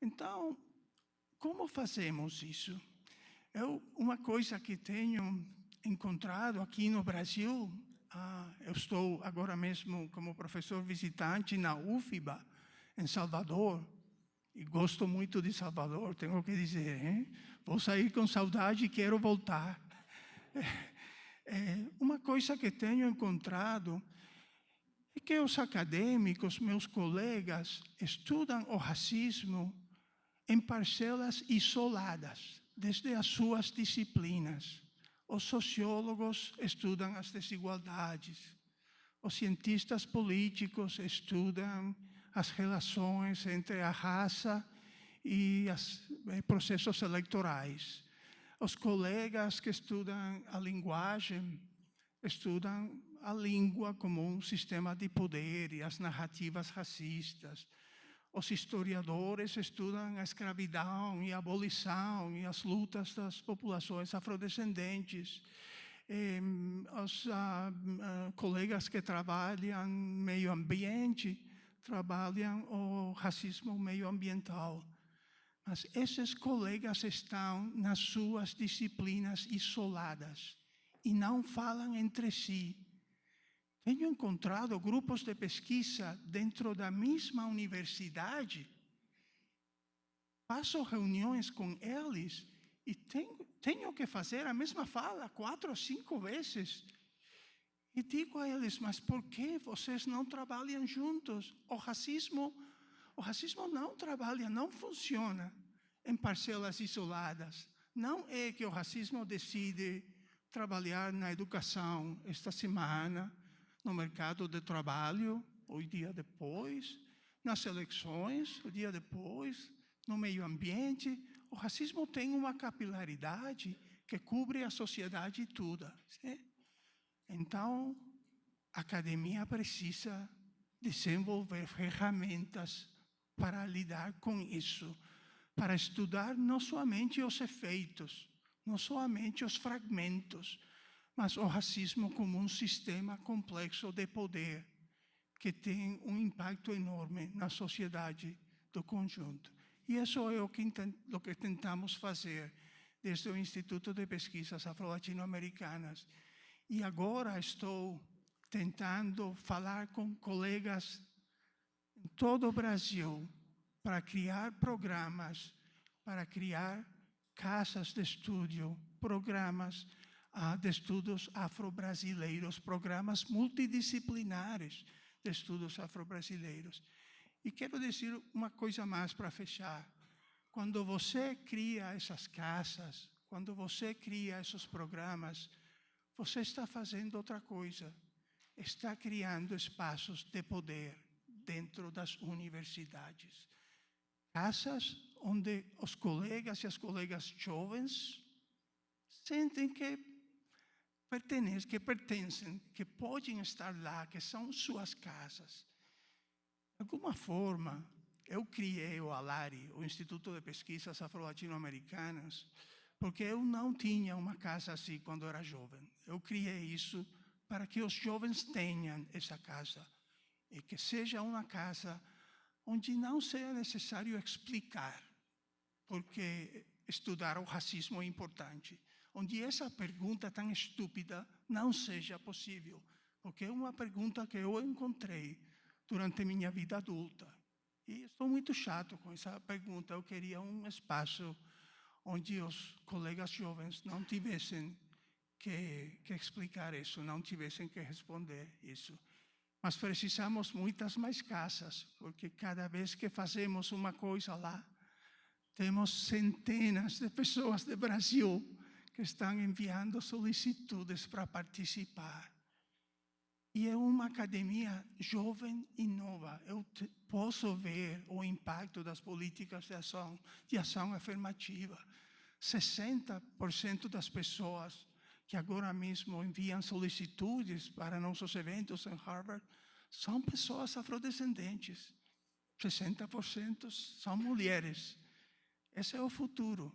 Então, como fazemos isso? Uma coisa que tenho encontrado aqui no Brasil, eu estou agora mesmo como professor visitante na UFBA, em Salvador, e gosto muito de Salvador, tenho que dizer, hein? Vou sair com saudade e quero voltar. Uma coisa que tenho encontrado é que os acadêmicos, meus colegas, estudam o racismo em parcelas isoladas, desde as suas disciplinas. Os sociólogos estudam as desigualdades, os cientistas políticos estudam as relações entre a raça e os processos eleitorais. Os colegas que estudam a linguagem estudam a língua como um sistema de poder e as narrativas racistas. Os historiadores estudam a escravidão e a abolição e as lutas das populações afrodescendentes. Os colegas que trabalham meio ambiente trabalham o racismo meioambiental. Mas esses colegas estão nas suas disciplinas isoladas e não falam entre si. Tenho encontrado grupos de pesquisa dentro da mesma universidade, faço reuniões com eles e tenho que fazer a mesma fala 4 ou 5 vezes. E digo a eles, mas por que vocês não trabalham juntos? O racismo não trabalha, não funciona em parcelas isoladas. Não é que o racismo decide trabalhar na educação esta semana, no mercado de trabalho, o dia depois, nas eleições, o dia depois, no meio ambiente. O racismo tem uma capilaridade que cobre a sociedade toda. Sim? Então, a academia precisa desenvolver ferramentas para lidar com isso, para estudar não somente os efeitos, não somente os fragmentos, mas o racismo como um sistema complexo de poder que tem um impacto enorme na sociedade do conjunto. E isso é o que tentamos fazer desde o Instituto de Pesquisas Afro-Latino-Americanas. E agora estou tentando falar com colegas em todo o Brasil para criar programas, para criar casas de estudo, programas de estudos afro-brasileiros, programas multidisciplinares de estudos afro-brasileiros. E quero dizer uma coisa mais para fechar. Quando você cria essas casas, quando você cria esses programas, você está fazendo outra coisa. Está criando espaços de poder dentro das universidades. Casas onde os colegas e as colegas jovens sentem que pertencem, que podem estar lá, que são suas casas. De alguma forma, eu criei o ALARI, o Instituto de Pesquisas Afro-Latino-Americanas, porque eu não tinha uma casa assim quando era jovem. Eu criei isso para que os jovens tenham essa casa e que seja uma casa onde não seja necessário explicar, porque estudar o racismo é importante, onde essa pergunta tão estúpida não seja possível, porque é uma pergunta que eu encontrei durante minha vida adulta. E estou muito chato com essa pergunta. Eu queria um espaço onde os colegas jovens não tivessem que explicar isso, não tivessem que responder isso. Mas precisamos muitas mais casas, porque cada vez que fazemos uma coisa lá, temos centenas de pessoas do Brasil que estão enviando solicitudes para participar. E é uma academia jovem e nova. Eu posso ver o impacto das políticas de ação afirmativa. 60% das pessoas que agora mesmo enviam solicitudes para nossos eventos em Harvard são pessoas afrodescendentes. 60% são mulheres. Esse é o futuro.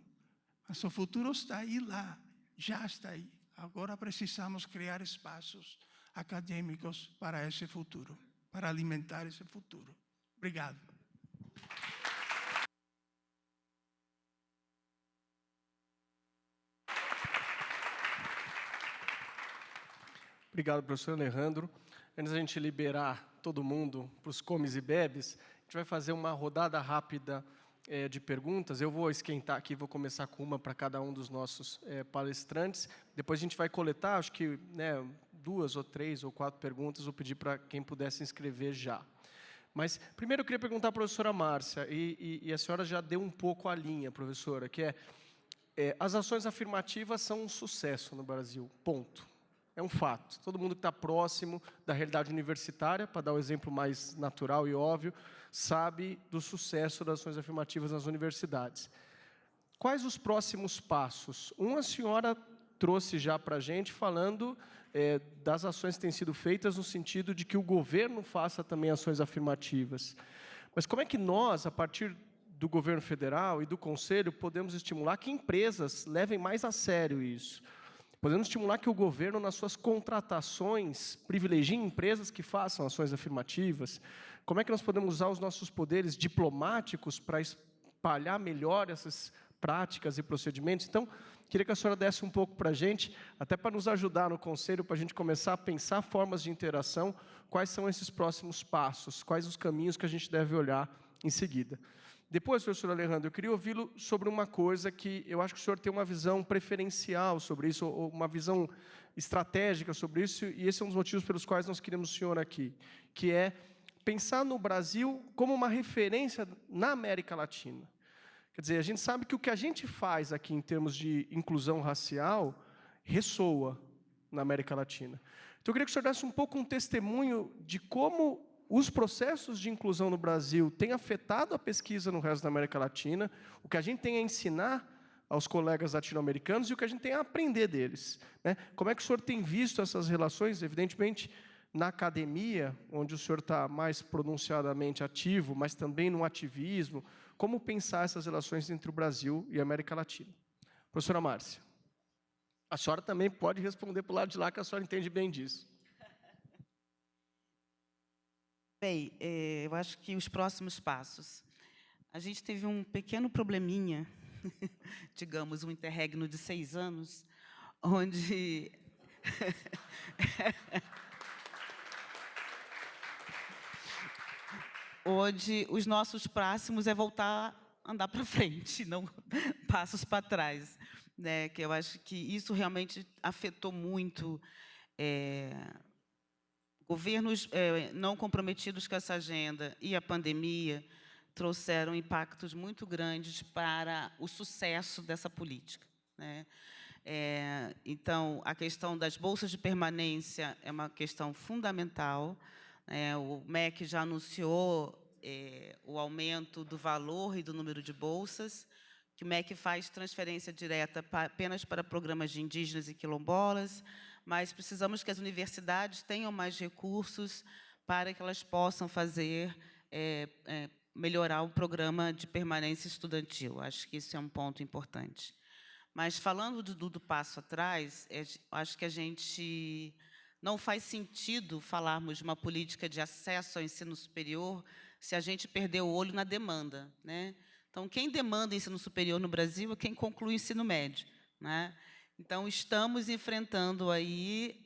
Mas o futuro está aí lá, já está aí. Agora precisamos criar espaços acadêmicos para esse futuro, para alimentar esse futuro. Obrigado. Obrigado, professor Alejandro. Antes da gente liberar todo mundo para os comes e bebes, a gente vai fazer uma rodada rápida de perguntas. Eu vou esquentar aqui, vou começar com uma para cada um dos nossos palestrantes. Depois a gente vai coletar, acho que 2 ou 3 ou 4 perguntas. Vou pedir para quem puder se inscrever já. Mas, primeiro, eu queria perguntar à professora Márcia, e a senhora já deu um pouco a linha, professora, que as ações afirmativas são um sucesso no Brasil, ponto. É um fato. Todo mundo que está próximo da realidade universitária, para dar o exemplo mais natural e óbvio, sabe do sucesso das ações afirmativas nas universidades. Quais os próximos passos? A senhora trouxe já para a gente falando das ações que têm sido feitas no sentido de que o governo faça também ações afirmativas. Mas como é que nós, a partir do governo federal e do Conselho, podemos estimular que empresas levem mais a sério isso? Podemos estimular que o governo, nas suas contratações, privilegie empresas que façam ações afirmativas? Como é que nós podemos usar os nossos poderes diplomáticos para espalhar melhor essas práticas e procedimentos? Então, queria que a senhora desse um pouco para a gente, até para nos ajudar no Conselho, para a gente começar a pensar formas de interação, quais são esses próximos passos, quais os caminhos que a gente deve olhar em seguida. Depois, professor Alejandro, eu queria ouvi-lo sobre uma coisa que eu acho que o senhor tem uma visão preferencial sobre isso, ou uma visão estratégica sobre isso, e esse é um dos motivos pelos quais nós queremos o senhor aqui, que é pensar no Brasil como uma referência na América Latina. Quer dizer, a gente sabe que o que a gente faz aqui em termos de inclusão racial ressoa na América Latina. Então, eu queria que o senhor desse um pouco um testemunho de como os processos de inclusão no Brasil têm afetado a pesquisa no resto da América Latina, o que a gente tem a ensinar aos colegas latino-americanos e o que a gente tem a aprender deles. Como é que o senhor tem visto essas relações, evidentemente, na academia, onde o senhor está mais pronunciadamente ativo, mas também no ativismo, como pensar essas relações entre o Brasil e a América Latina? Professora Márcia, a senhora também pode responder para o lado de lá, que a senhora entende bem disso. Bem, eu acho que os próximos passos. A gente teve um pequeno probleminha, digamos, um interregno de 6 anos, onde os nossos próximos é voltar a andar para frente, não passos para trás, que eu acho que isso realmente afetou muito governos não comprometidos com essa agenda e a pandemia trouxeram impactos muito grandes para o sucesso dessa política. Então, a questão das bolsas de permanência é uma questão fundamental. O MEC já anunciou o aumento do valor e do número de bolsas, que o MEC faz transferência direta apenas para programas de indígenas e quilombolas, mas precisamos que as universidades tenham mais recursos para que elas possam fazer, melhorar o programa de permanência estudantil. Acho que isso é um ponto importante. Mas, falando do passo atrás, acho que a gente não faz sentido falarmos de uma política de acesso ao ensino superior se a gente perder o olho na demanda. Então, quem demanda ensino superior no Brasil é quem conclui o ensino médio, né? Então, estamos enfrentando aí,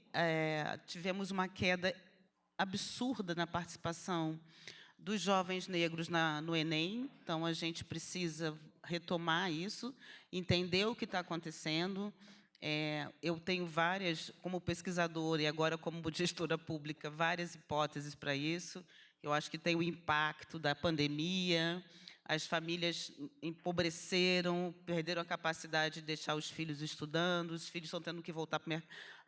tivemos uma queda absurda na participação dos jovens negros no Enem, então a gente precisa retomar isso, entender o que está acontecendo. Eu tenho várias, como pesquisadora e agora como gestora pública, várias hipóteses para isso. Eu acho que tem o impacto da pandemia, as famílias empobreceram, perderam a capacidade de deixar os filhos estudando, os filhos estão tendo que voltar para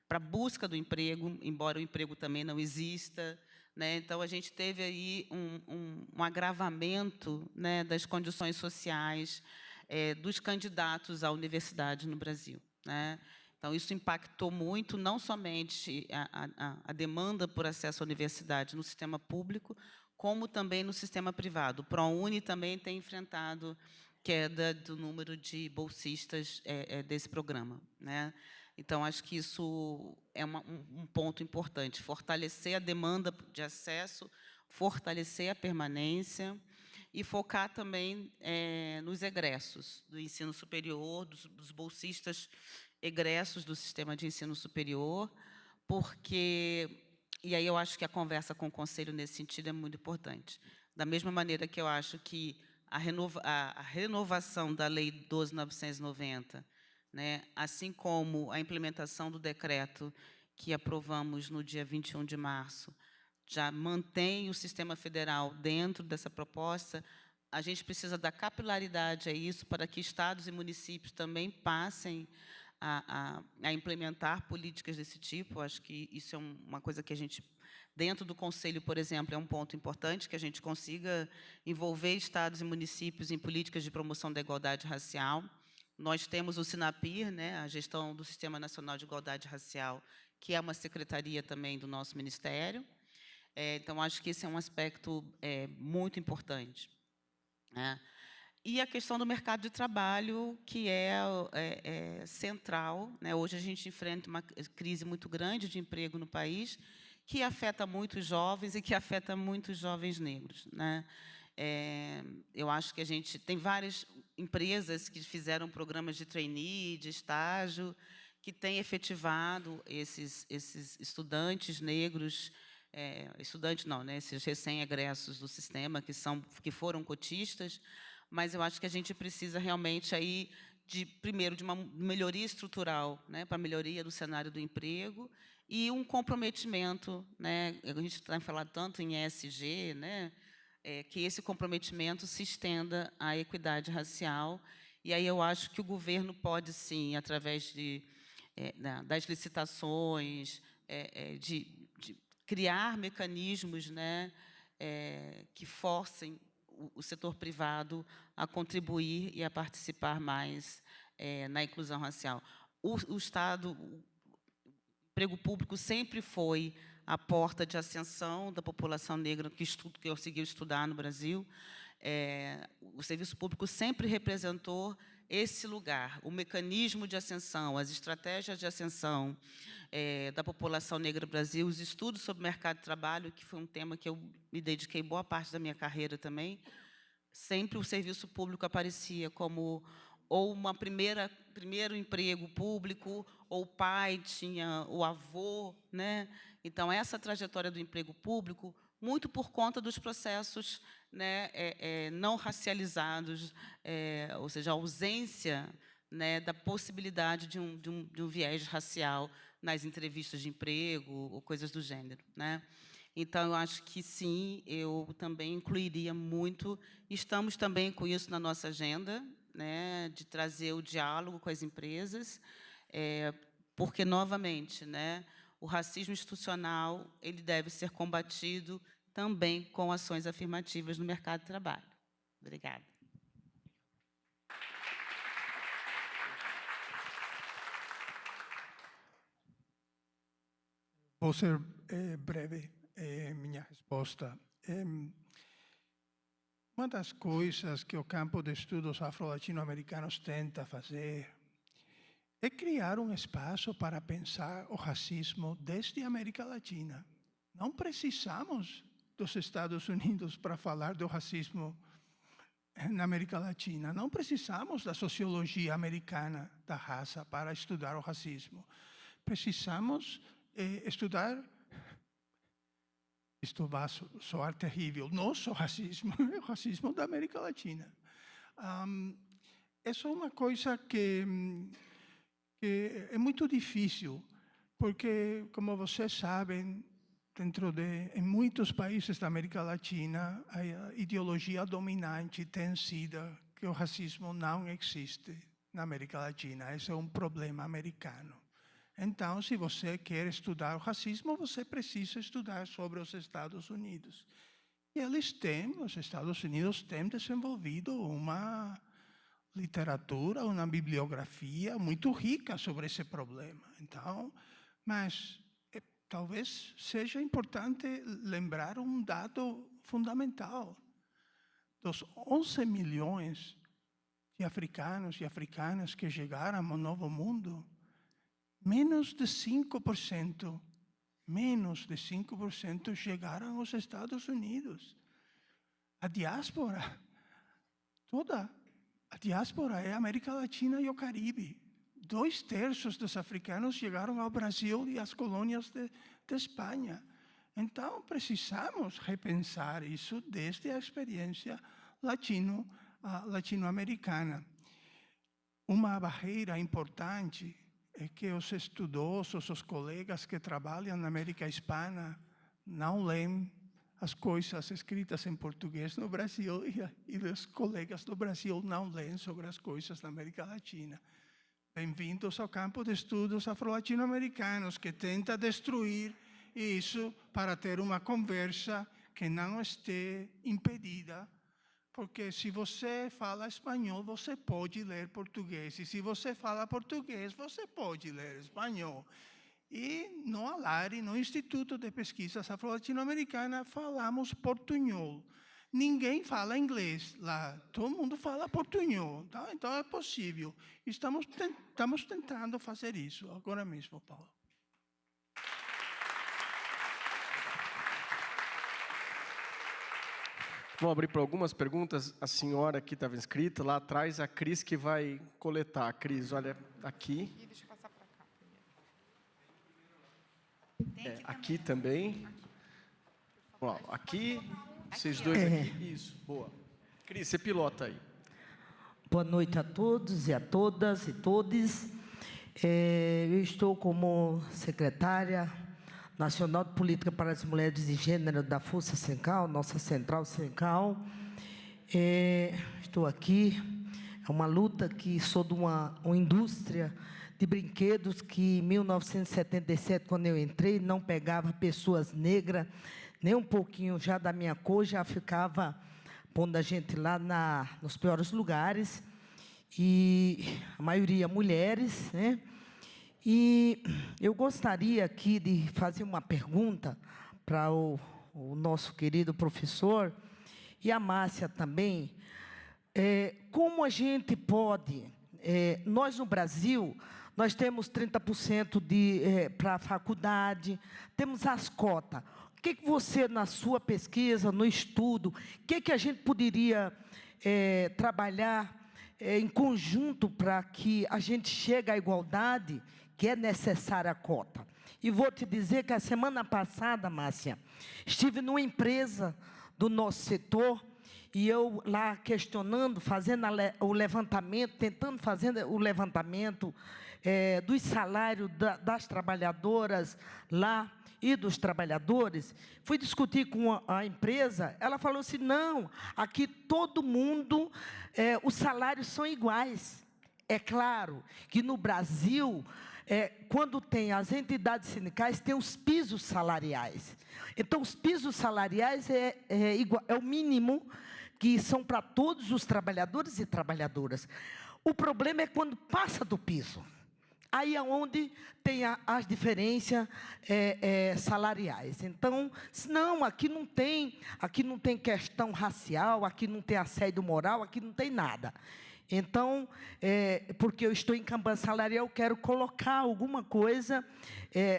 a busca do emprego, embora o emprego também não exista, né? Então, a gente teve aí um agravamento, né, das condições sociais dos candidatos à universidade no Brasil, né? Então, isso impactou muito, não somente a demanda por acesso à universidade no sistema público, como também no sistema privado. O ProUni também tem enfrentado queda do número de bolsistas desse programa, né? Então, acho que isso é um ponto importante, fortalecer a demanda de acesso, fortalecer a permanência e focar também nos egressos do ensino superior, dos bolsistas egressos do sistema de ensino superior, porque, e aí eu acho que a conversa com o Conselho nesse sentido é muito importante. Da mesma maneira que eu acho que a renovação da Lei 12.990, né, assim como a implementação do decreto que aprovamos no dia 21 de março, já mantém o sistema federal dentro dessa proposta, a gente precisa dar capilaridade a isso para que estados e municípios também passem a implementar políticas desse tipo. Acho que isso é uma coisa que a gente, dentro do Conselho, por exemplo, é um ponto importante, que a gente consiga envolver estados e municípios em políticas de promoção da igualdade racial. Nós temos o SINAPIR, né, a Gestão do Sistema Nacional de Igualdade Racial, que é uma secretaria também do nosso ministério. Então, acho que esse é um aspecto muito importante, né? E a questão do mercado de trabalho, que é central, né? Hoje a gente enfrenta uma crise muito grande de emprego no país, que afeta muito os jovens e que afeta muito os jovens negros, né? Eu acho que a gente tem várias empresas que fizeram programas de trainee, de estágio, que têm efetivado esses estudantes negros, estudantes não, né? Esses recém-egressos do sistema, que foram cotistas. Mas eu acho que a gente precisa realmente aí primeiro de uma melhoria estrutural, né, para a melhoria do cenário do emprego e um comprometimento, né? A gente está falando tanto em ESG, né, que esse comprometimento se estenda à equidade racial. E aí eu acho que o governo pode, sim, através das licitações, de criar mecanismos, né, que forcem o setor privado a contribuir e a participar mais na inclusão racial. O Estado, o emprego público sempre foi a porta de ascensão da população negra que conseguiu estudar no Brasil. O serviço público sempre representou esse lugar, o mecanismo de ascensão, as estratégias de ascensão da população negra no Brasil, os estudos sobre o mercado de trabalho, que foi um tema que eu me dediquei boa parte da minha carreira também. Sempre o serviço público aparecia como ou primeiro emprego público, ou o pai tinha o avô, né? Então, essa trajetória do emprego público, muito por conta dos processos, né, não racializados, ou seja, a ausência, né, da possibilidade de um viés racial nas entrevistas de emprego ou coisas do gênero, né? Então, eu acho que, sim, eu também incluiria muito. Estamos também com isso na nossa agenda, né, de trazer o diálogo com as empresas, porque, novamente, né, o racismo institucional ele deve ser combatido também com ações afirmativas no mercado de trabalho. Obrigada. Vou ser breve minha resposta. Uma das coisas que o campo de estudos afro-latino-americanos tenta fazer é criar um espaço para pensar o racismo desde a América Latina. Não precisamos dos Estados Unidos para falar do racismo na América Latina. Não precisamos da sociologia americana da raça para estudar o racismo. Precisamos estudar, isto vai soar terrível, nosso racismo, o racismo da América Latina. Essa é uma coisa que é muito difícil, porque, como vocês sabem, em muitos países da América Latina, a ideologia dominante tem sido que o racismo não existe na América Latina. Esse é um problema americano. Então, se você quer estudar o racismo, você precisa estudar sobre os Estados Unidos. E os Estados Unidos têm desenvolvido uma literatura, uma bibliografia muito rica sobre esse problema. Então, mas talvez seja importante lembrar um dado fundamental. Dos 11 milhões de africanos e africanas que chegaram ao Novo Mundo, menos de 5% chegaram aos Estados Unidos. A diáspora, toda a diáspora é a América Latina e o Caribe. 2/3 dos africanos chegaram ao Brasil e às colônias de Espanha. Então, precisamos repensar isso desde a experiência latino-americana. Uma barreira importante é que os estudiosos, os colegas que trabalham na América Hispana, não leem as coisas escritas em português no Brasil e os colegas do Brasil não leem sobre as coisas da América Latina. Bem-vindos ao campo de estudos afro-latino-americanos, que tenta destruir isso para ter uma conversa que não esteja impedida, porque se você fala espanhol, você pode ler português, e se você fala português, você pode ler espanhol. E no ALARE, no Instituto de Pesquisas Afro-Latino-Americanas, falamos portunhol. Ninguém fala inglês lá, todo mundo fala portunhol, tá? Então é possível. Estamos tentando fazer isso agora mesmo, Paulo. Vamos abrir para algumas perguntas. A senhora aqui estava inscrita, lá atrás a Cris que vai coletar. Cris, olha, aqui. Deixa eu passar para cá. Aqui também. Ó, aqui, vocês dois aqui. Isso, boa. Cris, você pilota aí. Boa noite a todos e a todas e todes. Eu estou como secretária nacional de política para as mulheres e gênero da Força Sindical, nossa central sindical. Estou aqui, é uma luta que sou de uma indústria de brinquedos que em 1977, quando eu entrei, não pegava pessoas negras, nem um pouquinho já da minha cor, já ficava pondo a gente lá nos piores lugares, e a maioria mulheres, né? E eu gostaria aqui de fazer uma pergunta para o nosso querido professor, e a Márcia também. Como a gente pode... nós, no Brasil, nós temos 30% para a faculdade, temos as cotas. O que você, na sua pesquisa, no estudo, o que a gente poderia trabalhar em conjunto para que a gente chegue à igualdade, que é necessária a cota? E vou te dizer que a semana passada, Márcia, estive numa empresa do nosso setor, e eu lá questionando, fazendo o levantamento, tentando fazer o levantamento dos salários das trabalhadoras lá e dos trabalhadores. Fui discutir com a empresa, ela falou assim, não, aqui todo mundo, os salários são iguais. É claro que no Brasil, quando tem as entidades sindicais, tem os pisos salariais. Então, os pisos salariais é o mínimo, que são para todos os trabalhadores e trabalhadoras. O problema é quando passa do piso. Aí é onde tem as diferenças salariais. Então, não, aqui não tem questão racial, aqui não tem assédio moral, aqui não tem nada. Então, porque eu estou em campanha salarial, eu quero colocar alguma coisa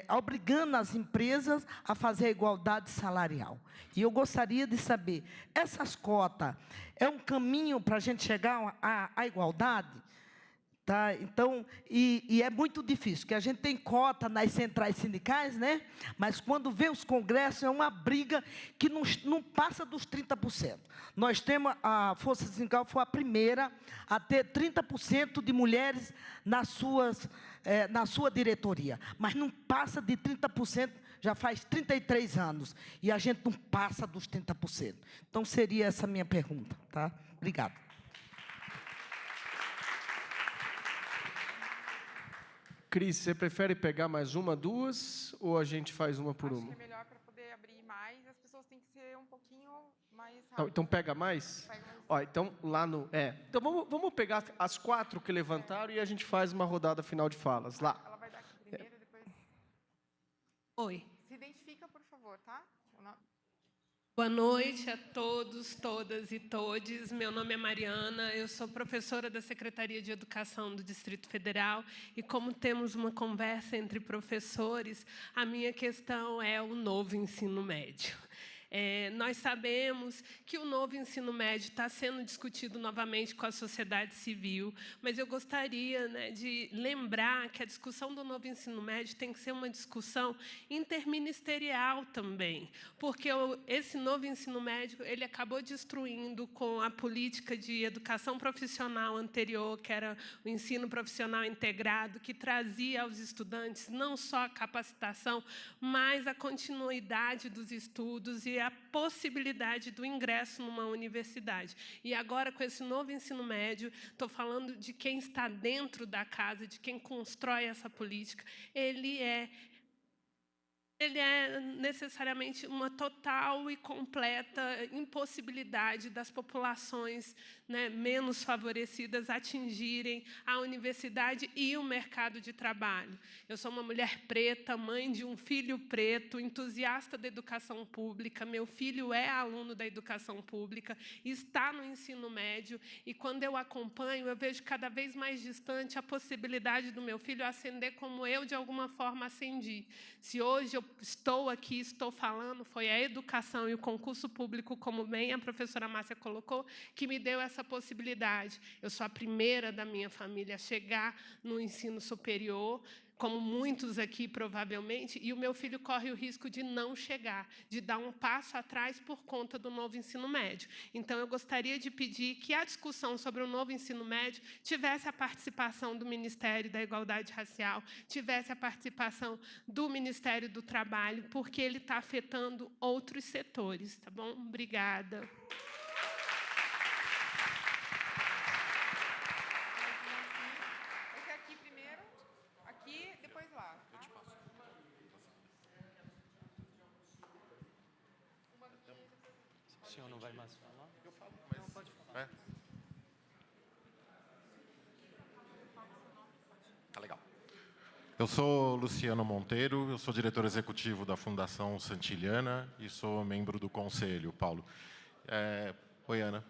obrigando as empresas a fazer a igualdade salarial. E eu gostaria de saber, essas cotas é um caminho para a gente chegar à igualdade? Tá? Então, e é muito difícil, porque a gente tem cota nas centrais sindicais, né? Mas quando vem os congressos, é uma briga que não passa dos 30%. Nós temos, a Força Sindical foi a primeira a ter 30% de mulheres na sua diretoria, mas não passa de 30%, já faz 33 anos, e a gente não passa dos 30%. Então, seria essa a minha pergunta. Tá? Obrigada. Cris, você prefere pegar mais uma, duas, ou a gente faz uma por uma? Acho que é melhor para poder abrir mais, as pessoas têm que ser um pouquinho mais Então, rápidas. pega mais? Pega mais. Ó, então, lá no... Então, vamos pegar as 4 que levantaram e a gente faz uma rodada final de falas. Lá. Ela vai dar aqui primeiro, depois... Oi. Se identifica, por favor, tá? Boa noite a todos, todas e todes. Meu nome é Mariana, eu sou professora da Secretaria de Educação do Distrito Federal e, como temos uma conversa entre professores, a minha questão é o novo ensino médio. Nós sabemos que o novo ensino médio está sendo discutido novamente com a sociedade civil, mas eu gostaria, né, de lembrar que a discussão do novo ensino médio tem que ser uma discussão interministerial também, porque esse novo ensino médio ele acabou destruindo com a política de educação profissional anterior, que era o ensino profissional integrado, que trazia aos estudantes não só a capacitação, mas a continuidade dos estudos e a possibilidade do ingresso numa universidade. E agora, com esse novo ensino médio, estou falando de quem está dentro da casa, de quem constrói essa política, ele é necessariamente uma total e completa impossibilidade das populações, né, menos favorecidas atingirem a universidade e o mercado de trabalho. Eu sou uma mulher preta, mãe de um filho preto, entusiasta da educação pública. Meu filho é aluno da educação pública, está no ensino médio, e quando eu acompanho, eu vejo cada vez mais distante a possibilidade do meu filho ascender como eu, de alguma forma, ascendi. Se hoje eu estou aqui, estou falando, foi a educação e o concurso público, como bem a professora Márcia colocou, que me deu essa possibilidade. Eu sou a primeira da minha família a chegar no ensino superior, como muitos aqui, provavelmente, e o meu filho corre o risco de não chegar, de dar um passo atrás por conta do novo ensino médio. Então, eu gostaria de pedir que a discussão sobre o novo ensino médio tivesse a participação do Ministério da Igualdade Racial, tivesse a participação do Ministério do Trabalho, porque ele está afetando outros setores, tá bom? Obrigada. Esse aqui primeiro, aqui, depois lá. Tá? Eu te passo. O senhor não vai mais falar? Eu falo, mas... Não, pode falar. Tá legal. Eu sou Luciano Monteiro, eu sou diretor executivo da Fundação Santiliana e sou membro do conselho, Paulo. Oi, Ana.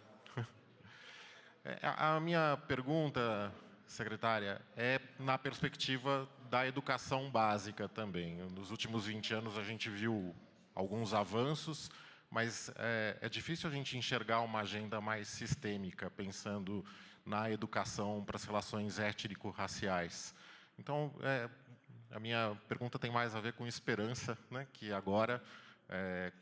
A minha pergunta, secretária, é na perspectiva da educação básica também. Nos últimos 20 anos, a gente viu alguns avanços, mas é difícil a gente enxergar uma agenda mais sistêmica, pensando na educação para as relações étnico-raciais. Então, a minha pergunta tem mais a ver com esperança, né, que agora,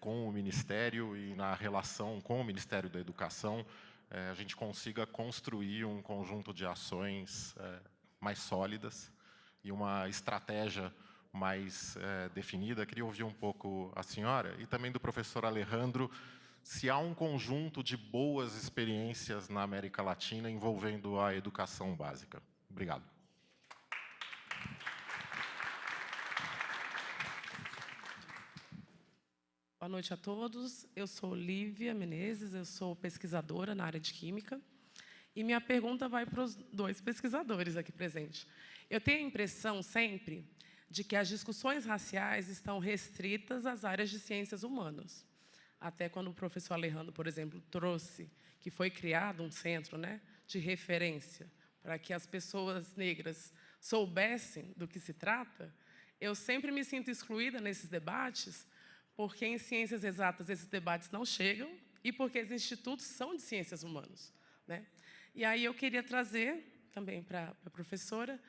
com o Ministério e na relação com o Ministério da Educação, a gente consiga construir um conjunto de ações mais sólidas e uma estratégia mais definida. Queria ouvir um pouco a senhora e também do professor Alejandro, se há um conjunto de boas experiências na América Latina envolvendo a educação básica. Obrigado. Boa noite a todos. Eu sou Lívia Menezes, eu sou pesquisadora na área de Química. E minha pergunta vai para os dois pesquisadores aqui presentes. Eu tenho a impressão sempre de que as discussões raciais estão restritas às áreas de ciências humanas. Até quando o professor Alejandro, por exemplo, trouxe que foi criado um centro, né, de referência para que as pessoas negras soubessem do que se trata, eu sempre me sinto excluída nesses debates, porque em ciências exatas esses debates não chegam e porque os institutos são de ciências humanas, né? E aí eu queria trazer também para a professora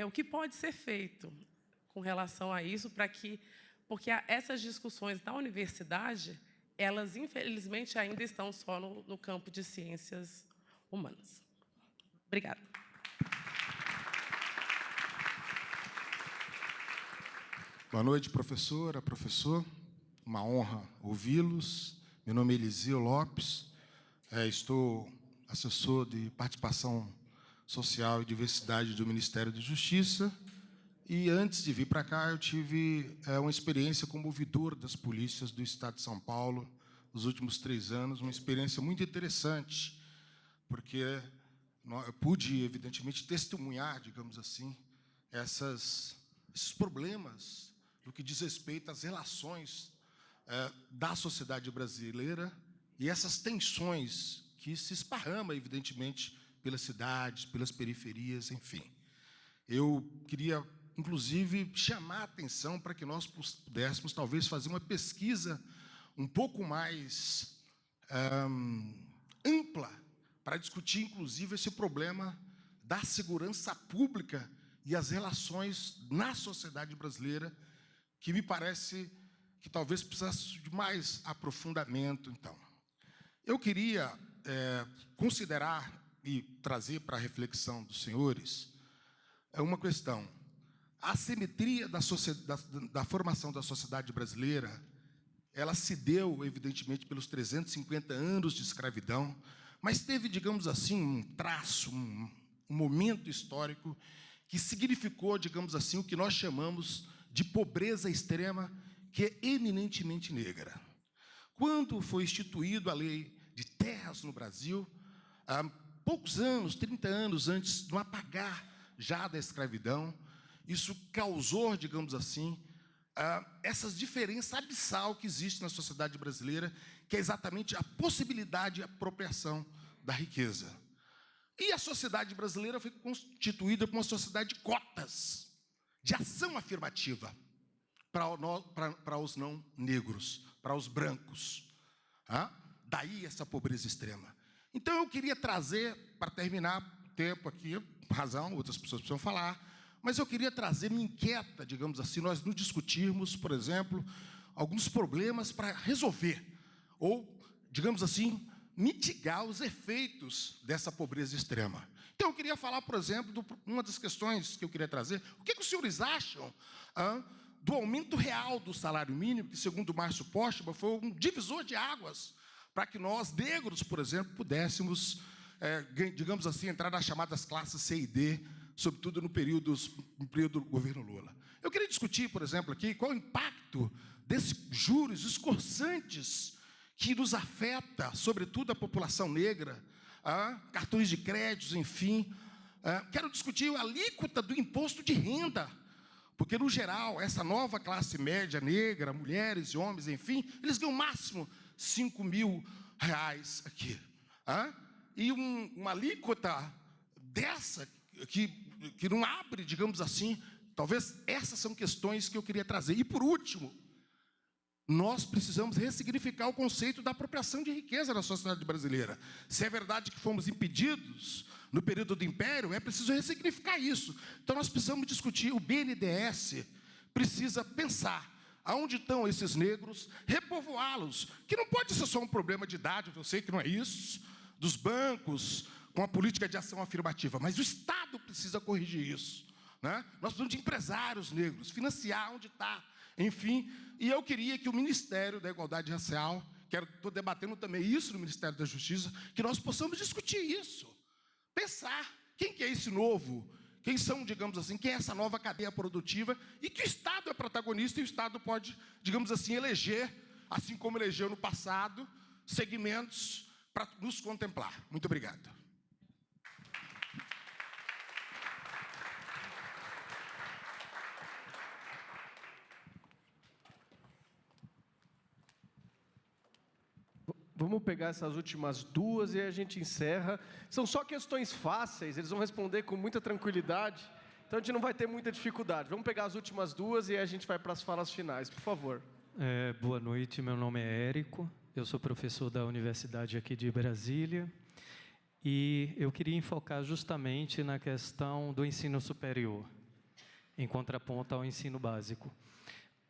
o que pode ser feito com relação a isso, porque essas discussões na universidade, elas, infelizmente, ainda estão só no campo de ciências humanas. Obrigada. Boa noite, professora, professor. Uma honra ouvi-los. Meu nome é Eliseu Lopes. Estou assessor de participação social e diversidade do Ministério da Justiça. E, antes de vir para cá, eu tive uma experiência como ouvidor das polícias do Estado de São Paulo nos últimos 3 anos, uma experiência muito interessante, porque eu pude, evidentemente, testemunhar, digamos assim, esses problemas no que diz respeito às relações da sociedade brasileira e essas tensões que se esparramam, evidentemente, pelas cidades, pelas periferias, enfim. Eu queria, inclusive, chamar a atenção para que nós pudéssemos, talvez, fazer uma pesquisa um pouco mais ampla para discutir, inclusive, esse problema da segurança pública e as relações na sociedade brasileira, que me parece que talvez precisasse de mais aprofundamento. Então, eu queria considerar e trazer para a reflexão dos senhores uma questão. A assimetria da formação da sociedade brasileira, ela se deu, evidentemente, pelos 350 anos de escravidão, mas teve, digamos assim, um traço, um momento histórico que significou, digamos assim, o que nós chamamos de pobreza extrema, que é eminentemente negra. Quando foi instituída a lei de terras no Brasil, há poucos anos, 30 anos antes do apagar já da escravidão, isso causou, digamos assim, essas diferenças abissal que existe na sociedade brasileira, que é exatamente a possibilidade de apropriação da riqueza. E a sociedade brasileira foi constituída como uma sociedade de cotas, de ação afirmativa para os não negros, para os brancos. Daí essa pobreza extrema. Então, eu queria trazer, para terminar o tempo aqui, razão, outras pessoas precisam falar, mas eu queria trazer, me inquieta, digamos assim, nós não discutirmos, por exemplo, alguns problemas para resolver, ou, digamos assim, mitigar os efeitos dessa pobreza extrema. Então, eu queria falar, por exemplo, uma das questões que eu queria trazer. O que os senhores acham do aumento real do salário mínimo, que, segundo o Márcio Postman, foi um divisor de águas para que nós, negros, por exemplo, pudéssemos, digamos assim, entrar nas chamadas classes C e D, sobretudo no período do governo Lula. Eu queria discutir, por exemplo, aqui, qual o impacto desses juros escorçantes que nos afeta, sobretudo a população negra, cartões de crédito, enfim. Quero discutir a alíquota do imposto de renda, porque, no geral, essa nova classe média negra, mulheres e homens, enfim, eles ganham máximo R$5.000 aqui. E uma alíquota dessa, que não abre, digamos assim, talvez essas são questões que eu queria trazer. E, por último, nós precisamos ressignificar o conceito da apropriação de riqueza na sociedade brasileira. Se é verdade que fomos impedidos no período do Império, é preciso ressignificar isso. Então, nós precisamos discutir, o BNDES precisa pensar aonde estão esses negros, repovoá-los, que não pode ser só um problema de idade, eu sei que não é isso, dos bancos, com a política de ação afirmativa, mas o Estado precisa corrigir isso, né? Nós precisamos de empresários negros, financiar onde está, enfim. E eu queria que o Ministério da Igualdade Racial, estou debatendo também isso no Ministério da Justiça, que nós possamos discutir isso, pensar quem que é esse novo, quem são, digamos assim, quem é essa nova cadeia produtiva, e que o Estado é protagonista, e o Estado pode, digamos assim, eleger, assim como elegeu no passado, segmentos para nos contemplar. Muito obrigado. Vamos pegar essas últimas duas e a gente encerra. São só questões fáceis, eles vão responder com muita tranquilidade, então a gente não vai ter muita dificuldade. Vamos pegar as últimas duas e a gente vai para as falas finais, por favor. Boa noite, meu nome é Érico, eu sou professor da Universidade aqui de Brasília e eu queria enfocar justamente na questão do ensino superior, em contraponto ao ensino básico.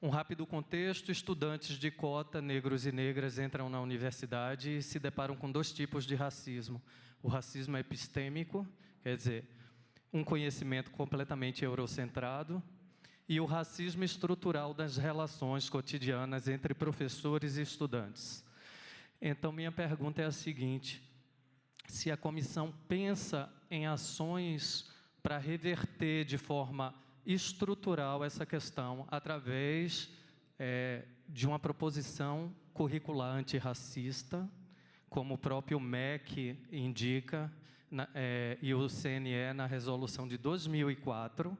Um rápido contexto: estudantes de cota, negros e negras, entram na universidade e se deparam com dois tipos de racismo. O racismo epistêmico, quer dizer, um conhecimento completamente eurocentrado, e o racismo estrutural das relações cotidianas entre professores e estudantes. Então, minha pergunta é a seguinte: se a comissão pensa em ações para reverter de forma estrutural essa questão através de uma proposição curricular antirracista, como o próprio MEC indica, e o CNE na resolução de 2004,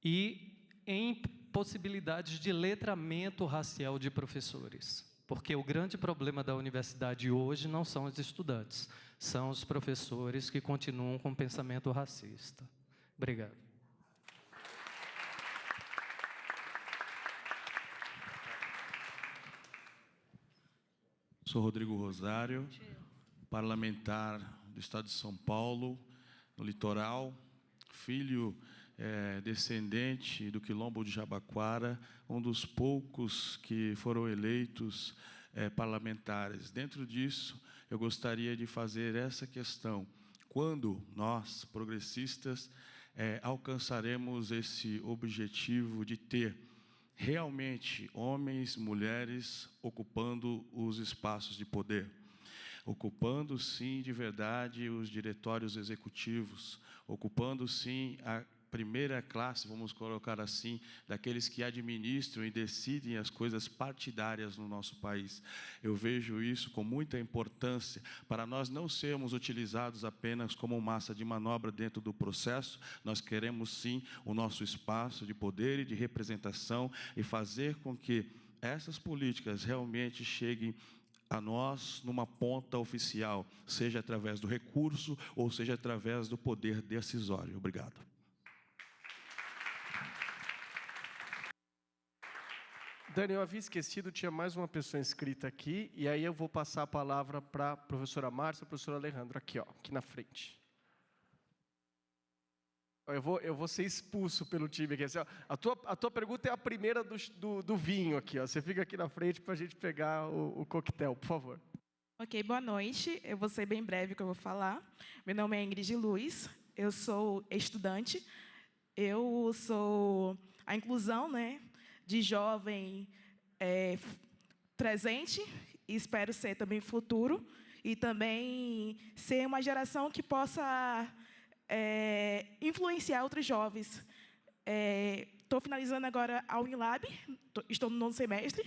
e em possibilidades de letramento racial de professores. Porque o grande problema da universidade hoje não são os estudantes, são os professores que continuam com pensamento racista. Obrigado. Sou Rodrigo Rosário, parlamentar do Estado de São Paulo, no litoral, filho descendente do Quilombo de Jabaquara, um dos poucos que foram eleitos parlamentares. Dentro disso, eu gostaria de fazer essa questão: quando nós, progressistas, alcançaremos esse objetivo de ter realmente homens, mulheres ocupando os espaços de poder, ocupando sim de verdade os diretórios executivos, ocupando sim a primeira classe, vamos colocar assim, daqueles que administram e decidem as coisas partidárias no nosso país. Eu vejo isso com muita importância para nós não sermos utilizados apenas como massa de manobra dentro do processo. Nós queremos sim o nosso espaço de poder e de representação e fazer com que essas políticas realmente cheguem a nós numa ponta oficial, seja através do recurso ou seja através do poder decisório. Obrigado. Dani, eu havia esquecido, tinha mais uma pessoa inscrita aqui, e aí eu vou passar a palavra para a professora Márcia e a professora Alejandro, aqui, ó, aqui na frente. Eu vou ser expulso pelo time aqui. Assim, ó, a tua pergunta é a primeira do vinho aqui, ó. Você fica aqui na frente para a gente pegar o coquetel, por favor. Ok, boa noite. Eu vou ser bem breve que eu vou falar. Meu nome é Ingrid Luiz, eu sou estudante. Eu sou a inclusão, né, de jovem presente, e espero ser também futuro, e também ser uma geração que possa influenciar outros jovens. Estou finalizando agora a Unilab, estou no 9º semestre,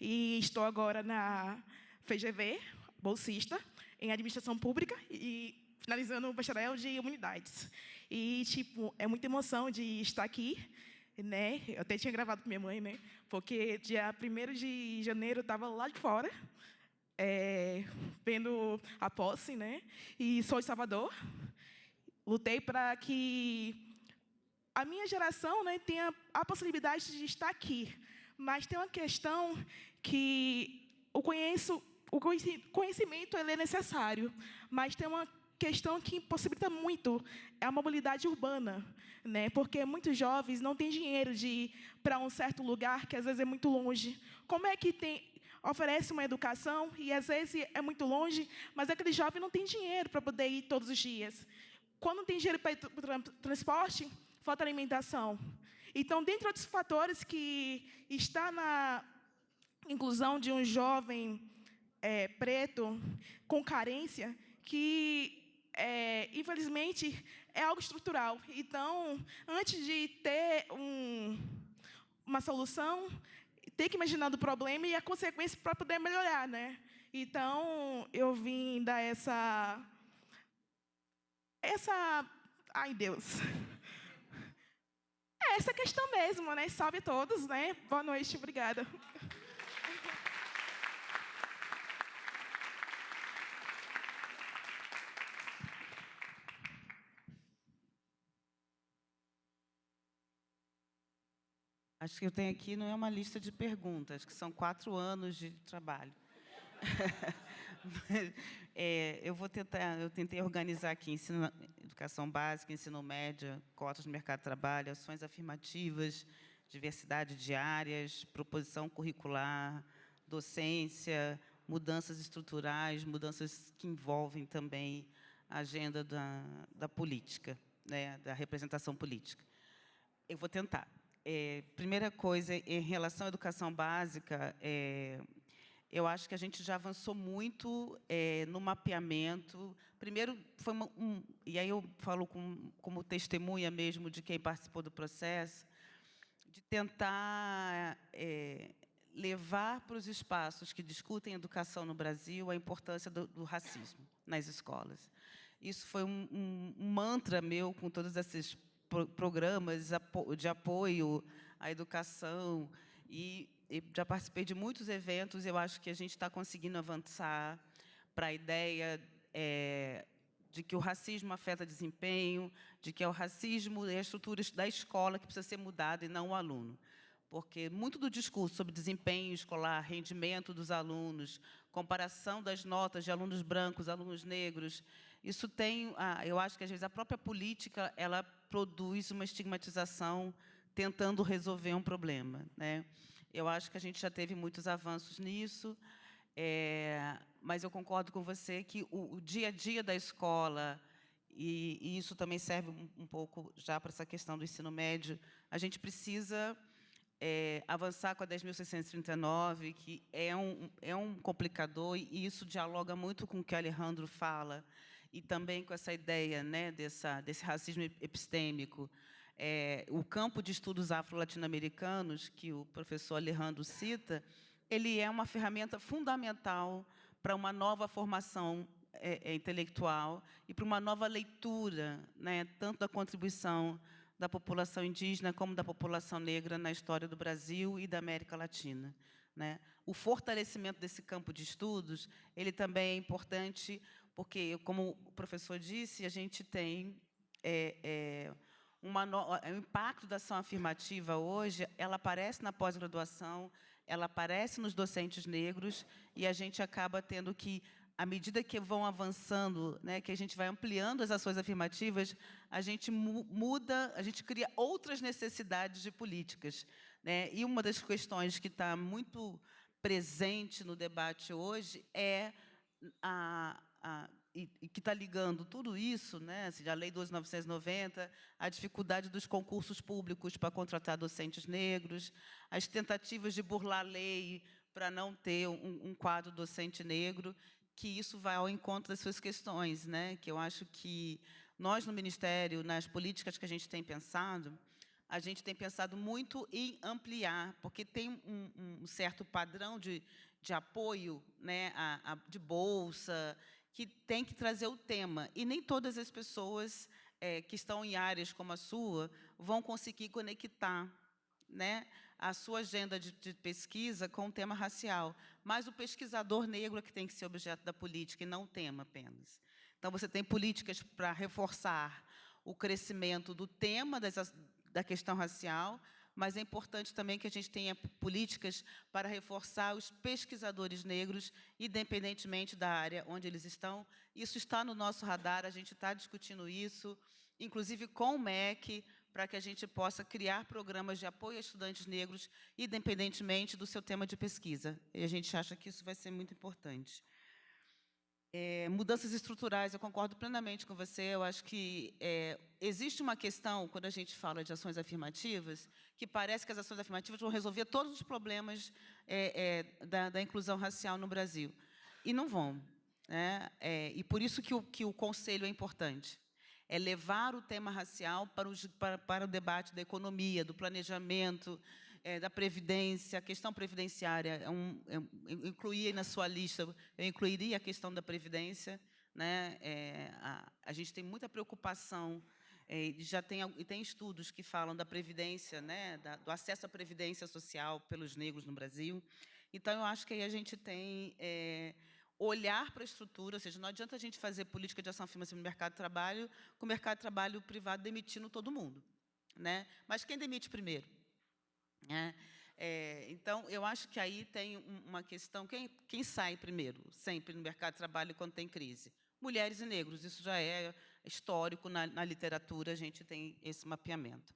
e estou agora na FGV, bolsista, em administração pública, e finalizando o bacharel de humanidades. E, tipo, é muita emoção de estar aqui, né? Eu até tinha gravado com minha mãe, né? Porque dia 1º de janeiro eu estava lá de fora, vendo a posse, né? E sou de Salvador. Lutei para que a minha geração, né, tenha a possibilidade de estar aqui. Mas tem uma questão que o conhecimento ele é necessário, mas tem uma questão que impossibilita muito, é a mobilidade urbana, né? Porque muitos jovens não têm dinheiro de ir para um certo lugar que às vezes é muito longe. Como é que oferece uma educação e às vezes é muito longe, mas aquele jovem não tem dinheiro para poder ir todos os dias. Quando não tem dinheiro para ir para o transporte, falta alimentação. Então, dentre outros fatores que está na inclusão de um jovem preto com carência, que infelizmente é algo estrutural. Então, antes de ter uma solução, tem que imaginar do problema e a consequência para poder melhorar, né? Então, eu vim dar essa... Ai, Deus. É essa questão mesmo, né? Salve todos, né? Boa noite, obrigada. Acho que eu tenho aqui, não é uma lista de perguntas, que são 4 anos de trabalho. Eu tentei organizar aqui educação básica, ensino médio, cotas no mercado de trabalho, ações afirmativas, diversidade de áreas, proposição curricular, docência, mudanças estruturais, mudanças que envolvem também a agenda da política, né, da representação política. Eu vou tentar. Primeira coisa, em relação à educação básica, eu acho que a gente já avançou muito no mapeamento. Primeiro, e aí eu falo como testemunha mesmo de quem participou do processo, de tentar levar para os espaços que discutem educação no Brasil a importância do racismo nas escolas. Isso foi um mantra meu com todos esses programas de apoio à educação, e já participei de muitos eventos. Eu acho que a gente está conseguindo avançar para a ideia de que o racismo afeta desempenho, de que é o racismo e a estrutura da escola que precisa ser mudada e não o aluno. Porque muito do discurso sobre desempenho escolar, rendimento dos alunos, comparação das notas de alunos brancos, alunos negros, isso tem, eu acho que às vezes a própria política ela produz uma estigmatização tentando resolver um problema, né? Eu acho que a gente já teve muitos avanços nisso, mas eu concordo com você que o dia a dia da escola, e isso também serve um pouco já para essa questão do ensino médio, a gente precisa avançar com a 10.639, que é um complicador, e isso dialoga muito com o que o Alejandro fala, e também com essa ideia, né, desse racismo epistêmico. O campo de estudos afro-latino-americanos, que o professor Alejandro cita, ele é uma ferramenta fundamental para uma nova formação intelectual e para uma nova leitura, né, tanto da contribuição da população indígena como da população negra na história do Brasil e da América Latina, né? O fortalecimento desse campo de estudos, ele também é importante, porque, como o professor disse, a gente tem o impacto da ação afirmativa hoje, ela aparece na pós-graduação, ela aparece nos docentes negros, e a gente acaba tendo que, à medida que vão avançando, né, que a gente vai ampliando as ações afirmativas, a gente muda, a gente cria outras necessidades de políticas, né? E uma das questões que está muito presente no debate hoje é e que está ligando tudo isso, né, assim, a Lei 12.990, a dificuldade dos concursos públicos para contratar docentes negros, as tentativas de burlar a lei para não ter um quadro docente negro, que isso vai ao encontro das suas questões, né, que eu acho que nós, no Ministério, nas políticas que a gente tem pensado muito em ampliar, porque tem um certo padrão de apoio, né, de bolsa, que tem que trazer o tema. E nem todas as pessoas que estão em áreas como a sua vão conseguir conectar, né, a sua agenda de pesquisa com o tema racial. Mas o pesquisador negro é que tem que ser objeto da política, e não o tema apenas. Então, você tem políticas para reforçar o crescimento do tema da questão racial, mas é importante também que a gente tenha políticas para reforçar os pesquisadores negros, independentemente da área onde eles estão. Isso está no nosso radar, a gente está discutindo isso, inclusive com o MEC, para que a gente possa criar programas de apoio a estudantes negros, independentemente do seu tema de pesquisa. E a gente acha que isso vai ser muito importante. Mudanças estruturais, eu concordo plenamente com você. Eu acho que existe uma questão, quando a gente fala de ações afirmativas, que parece que as ações afirmativas vão resolver todos os problemas da inclusão racial no Brasil. E não vão, né? E por isso que o Conselho é importante. É levar o tema racial para o debate da economia, do planejamento, da previdência. A questão previdenciária, eu incluí na sua lista, eu incluiria a questão da previdência, né? A gente tem muita preocupação, e tem estudos que falam da previdência, né? Do acesso à previdência social pelos negros no Brasil. Então, eu acho que aí a gente tem olhar para a estrutura, ou seja, não adianta a gente fazer política de ação afirmativa no mercado de trabalho, com o mercado de trabalho privado demitindo todo mundo, né? Mas quem demite primeiro? né? Então, eu acho que aí tem uma questão, quem sai primeiro, sempre no mercado de trabalho quando tem crise? Mulheres e negros, isso já é histórico na literatura, a gente tem esse mapeamento.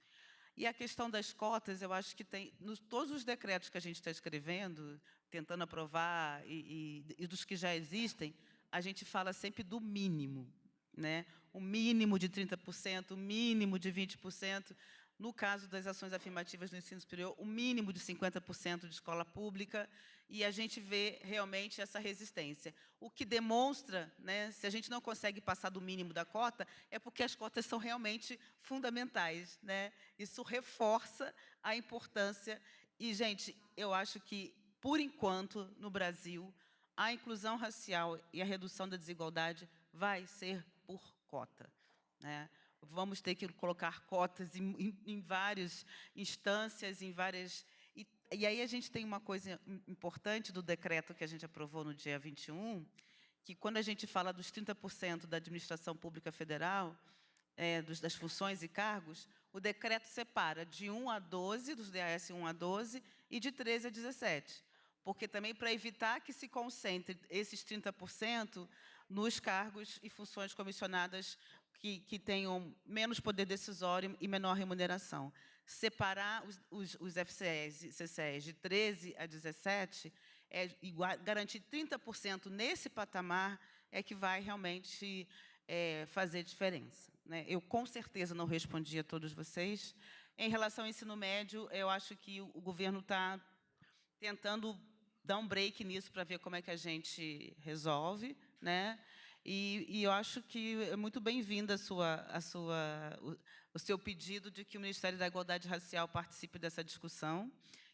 E a questão das cotas, eu acho que tem, todos os decretos que a gente está escrevendo, tentando aprovar, e dos que já existem, a gente fala sempre do mínimo, né? O mínimo de 30%, o mínimo de 20%. No caso das ações afirmativas no ensino superior, o mínimo de 50% de escola pública, e a gente vê realmente essa resistência. O que demonstra, né, se a gente não consegue passar do mínimo da cota, é porque as cotas são realmente fundamentais, né? Isso reforça a importância. E, gente, eu acho que, por enquanto, no Brasil, a inclusão racial e a redução da desigualdade vai ser por cota, né? Vamos ter que colocar cotas em várias instâncias, em várias... E aí a gente tem uma coisa importante do decreto que a gente aprovou no dia 21, que quando a gente fala dos 30% da administração pública federal, das funções e cargos, o decreto separa de 1 a 12, dos DAS 1 a 12, e de 13 a 17. Porque também para evitar que se concentre esses 30% nos cargos e funções comissionadas que tenham menos poder decisório e menor remuneração. Separar os FCEs e CCEs de 13 a 17, garantir 30% nesse patamar é que vai realmente fazer diferença, né? Eu, com certeza, não respondi a todos vocês. Em relação ao ensino médio, eu acho que o governo está tentando dar um break nisso para ver como é que a gente resolve, né? E eu acho que é muito bem-vindo o seu pedido de que o Ministério da Igualdade Racial participe dessa discussão.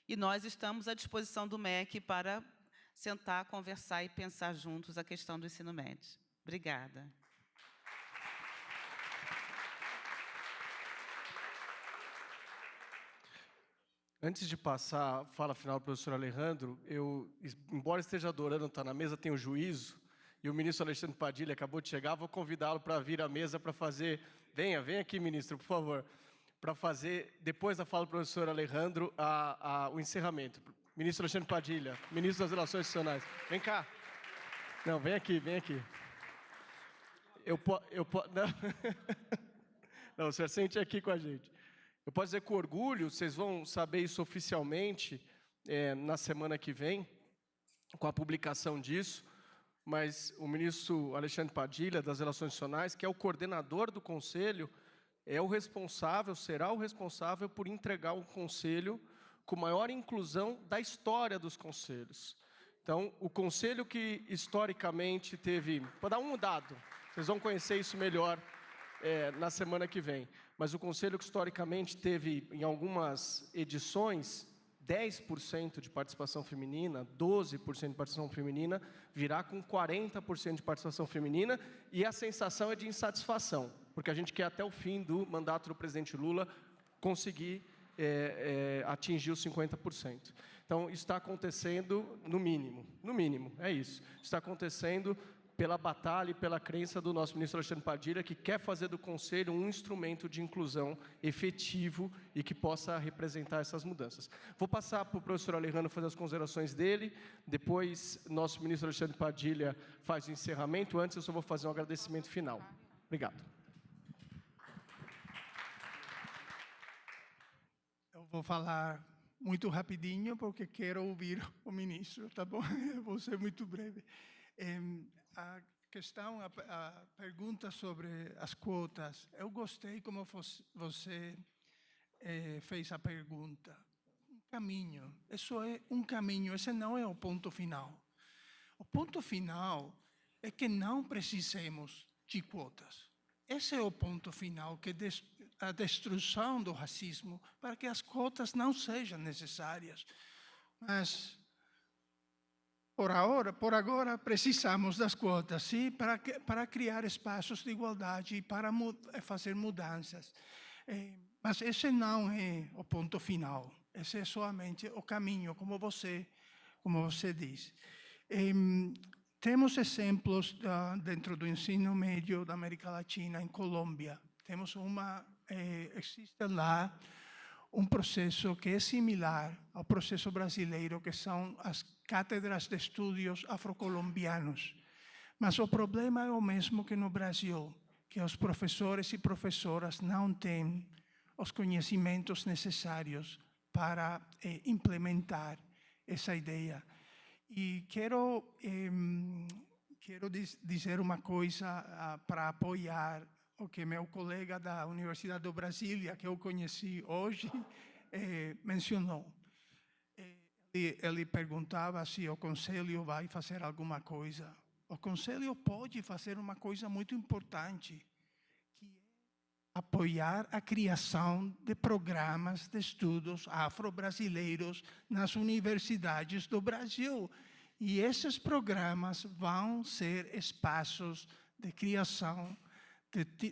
E nós estamos à disposição do MEC para sentar, conversar e pensar juntos a questão do ensino médio. Obrigada. Antes de passar a fala final do professor Alejandro, embora esteja adorando estar na mesa, tenho juízo, e o ministro Alexandre Padilha acabou de chegar, vou convidá-lo para vir à mesa para fazer... Venha aqui, ministro, por favor, para fazer, depois da fala do professor Alejandro, o encerramento. Ministro Alexandre Padilha, ministro das Relações Institucionais. Vem cá. Não, vem aqui. Não, o senhor sente aqui com a gente. Eu posso dizer com orgulho, vocês vão saber isso oficialmente na semana que vem, com a publicação disso, mas o ministro Alexandre Padilha, das Relações Institucionais, que é o coordenador do Conselho, será o responsável por entregar um Conselho com maior inclusão da história dos Conselhos. Então, o Conselho que historicamente teve... Vou dar um dado, vocês vão conhecer isso melhor na semana que vem. Mas o Conselho que historicamente teve, em algumas edições, 10% de participação feminina, 12% de participação feminina, virá com 40% de participação feminina, e a sensação é de insatisfação, porque a gente quer, até o fim do mandato do presidente Lula, conseguir atingir os 50%. Então, está acontecendo no mínimo, é isso. Está acontecendo pela batalha e pela crença do nosso ministro Alexandre Padilha, que quer fazer do Conselho um instrumento de inclusão efetivo e que possa representar essas mudanças. Vou passar para o professor Alejandro fazer as considerações dele, depois nosso ministro Alexandre Padilha faz o encerramento. Antes, eu só vou fazer um agradecimento final. Obrigado. Eu vou falar muito rapidinho, porque quero ouvir o ministro, tá bom? Eu vou ser muito breve. A questão, a pergunta sobre as quotas, eu gostei como você fez a pergunta. Um caminho, isso é um caminho, esse não é o ponto final. O ponto final é que não precisemos de quotas. Esse é o ponto final, que a destruição do racismo, para que as quotas não sejam necessárias. Mas... Por agora, precisamos das quotas, sim, para criar espaços de igualdade e para fazer mudanças. Mas esse não é o ponto final. Esse é somente o caminho, como você diz. Temos exemplos dentro do ensino médio da América Latina, em Colômbia. Existe lá um processo que é similar ao processo brasileiro, que são as cátedras de estudos afrocolombianos. Mas o problema é o mesmo que no Brasil, que os professores e professoras não têm os conhecimentos necessários para implementar essa ideia. E quero dizer uma coisa para apoiar o que meu colega da Universidade de Brasília, que eu conheci hoje, mencionou. Ele perguntava se o Conselho vai fazer alguma coisa. O Conselho pode fazer uma coisa muito importante, que é apoiar a criação de programas de estudos afro-brasileiros nas universidades do Brasil. E esses programas vão ser espaços de criação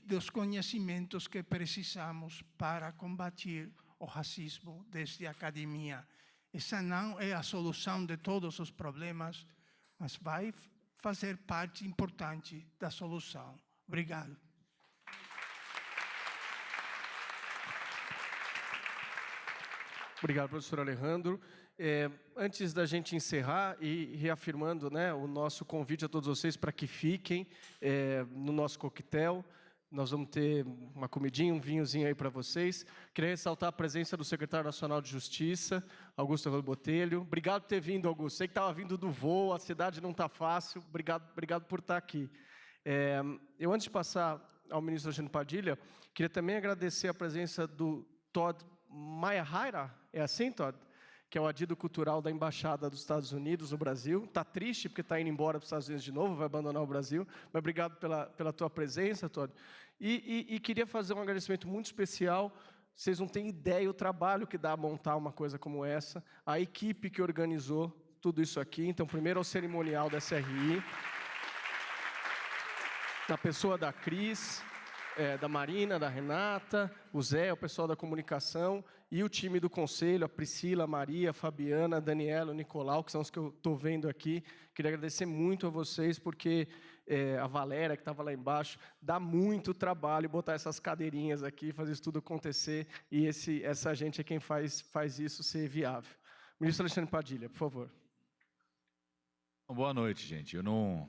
dos conhecimentos que precisamos para combater o racismo desde a academia. Essa não é a solução de todos os problemas, mas vai fazer parte importante da solução. Obrigado. Obrigado, professor Alejandro. Antes da gente encerrar e reafirmando, né, o nosso convite a todos vocês para que fiquem no nosso coquetel, nós vamos ter uma comidinha, um vinhozinho aí para vocês. Queria ressaltar a presença do secretário nacional de Justiça, Augusto Botelho. Obrigado por ter vindo, Augusto. Sei que estava vindo do voo, a cidade não está fácil. Obrigado por estar aqui. Eu, antes de passar ao ministro Alexandre Padilha, queria também agradecer a presença do Todd Mayahaira, é assim, Todd? Que é o adido cultural da Embaixada dos Estados Unidos no Brasil. Está triste porque está indo embora para os Estados Unidos de novo, vai abandonar o Brasil. Mas obrigado pela tua presença, Todd. E queria fazer um agradecimento muito especial. Vocês não têm ideia o trabalho que dá a montar uma coisa como essa. A equipe que organizou tudo isso aqui. Então, primeiro ao cerimonial da SRI. Na pessoa da Cris, da Marina, da Renata, o Zé, o pessoal da comunicação, e o time do Conselho, a Priscila, a Maria, a Fabiana, a Daniela, o Nicolau, que são os que eu estou vendo aqui. Queria agradecer muito a vocês, porque a Valéria, que estava lá embaixo, dá muito trabalho botar essas cadeirinhas aqui, fazer isso tudo acontecer, e essa gente é quem faz isso ser viável. Ministro Alexandre Padilha, por favor. Boa noite, gente. Eu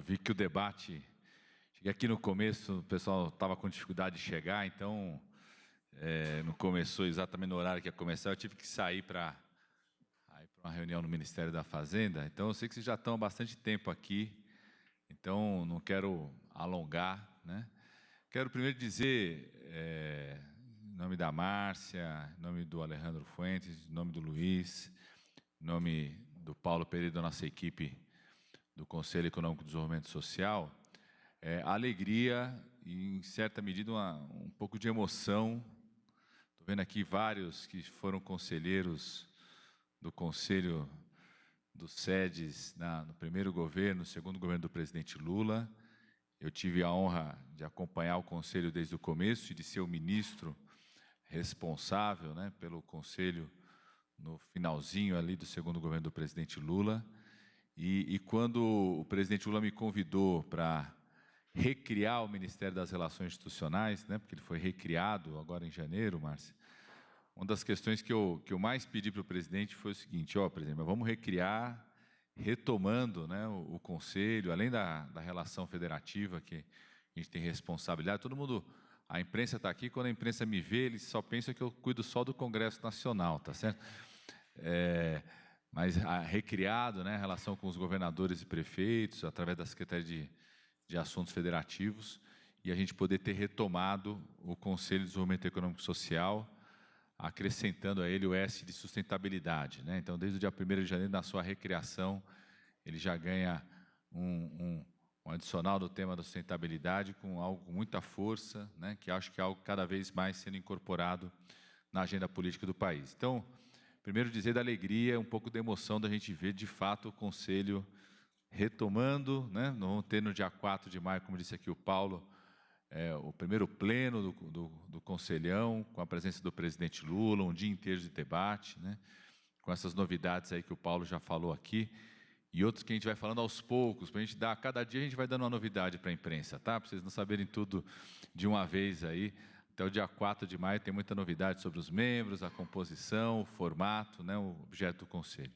vi que o debate... Cheguei aqui no começo, o pessoal estava com dificuldade de chegar, então não começou exatamente no horário que ia começar. Eu tive que sair para uma reunião no Ministério da Fazenda. Então, eu sei que vocês já estão há bastante tempo aqui, então não quero alongar, né? Quero primeiro dizer, em nome da Márcia, em nome do Alejandro Fuentes, em nome do Luiz, em nome do Paulo Pereira, da nossa equipe do Conselho Econômico de Desenvolvimento Social, a alegria e, em certa medida, um pouco de emoção. Estou vendo aqui vários que foram conselheiros do Conselho dos SEDES no primeiro governo, no segundo governo do presidente Lula. Eu tive a honra de acompanhar o Conselho desde o começo e de ser o ministro responsável, né, pelo Conselho no finalzinho ali do segundo governo do presidente Lula. E quando o presidente Lula me convidou para recriar o Ministério das Relações Institucionais, né, porque ele foi recriado agora em janeiro, Márcia, uma das questões que eu mais pedi para o presidente foi o seguinte: presidente, vamos recriar, retomando, né, o Conselho, além da relação federativa, que a gente tem responsabilidade. Todo mundo, a imprensa está aqui, quando a imprensa me vê, eles só pensam que eu cuido só do Congresso Nacional, tá certo? Mas recriado, né, a relação com os governadores e prefeitos, através da Secretaria de Assuntos Federativos, e a gente poder ter retomado o Conselho de Desenvolvimento Econômico e Social, acrescentando a ele o S de sustentabilidade, né? Então, desde o dia 1º de janeiro, na sua recriação, ele já ganha um adicional do tema da sustentabilidade com algo com muita força, né? Que acho que é algo cada vez mais sendo incorporado na agenda política do país. Então, primeiro dizer da alegria, um pouco da emoção da gente ver, de fato, o Conselho retomando, né? Nós vamos ter no dia 4 de maio, como disse aqui o Paulo, o primeiro pleno do Conselhão, com a presença do presidente Lula, um dia inteiro de debate, né? Com essas novidades aí que o Paulo já falou aqui, e outros que a gente vai falando aos poucos, para a gente dar, cada dia a gente vai dando uma novidade para a imprensa, tá? Para vocês não saberem tudo de uma vez aí, até o dia 4 de maio tem muita novidade sobre os membros, a composição, o formato, né, o objeto do Conselho.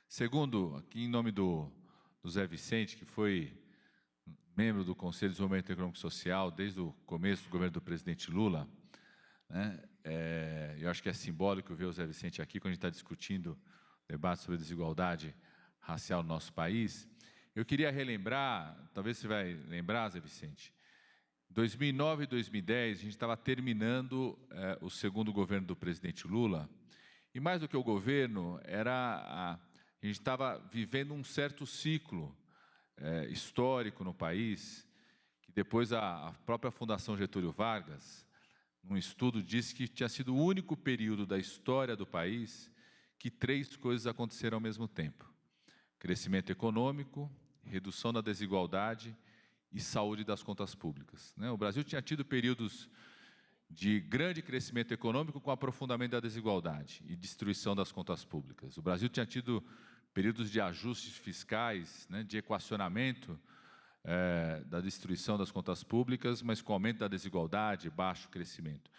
Segundo, aqui em nome do Zé Vicente, que foi membro do Conselho de Desenvolvimento Econômico e Social desde o começo do governo do presidente Lula, né, eu acho que é simbólico ver o Zé Vicente aqui quando a gente está discutindo debate sobre desigualdade racial no nosso país. Eu queria relembrar, talvez você vai lembrar, Zé Vicente, 2009 e 2010, a gente estava terminando o segundo governo do presidente Lula, e mais do que o governo, a gente estava vivendo um certo ciclo histórico no país, que depois a própria Fundação Getúlio Vargas, num estudo, disse que tinha sido o único período da história do país que 3 coisas aconteceram ao mesmo tempo: crescimento econômico, redução da desigualdade e saúde das contas públicas. O Brasil tinha tido períodos de grande crescimento econômico com aprofundamento da desigualdade e destruição das contas públicas. O Brasil tinha tido períodos de ajustes fiscais, de equacionamento da destruição das contas públicas, mas com aumento da desigualdade, baixo crescimento.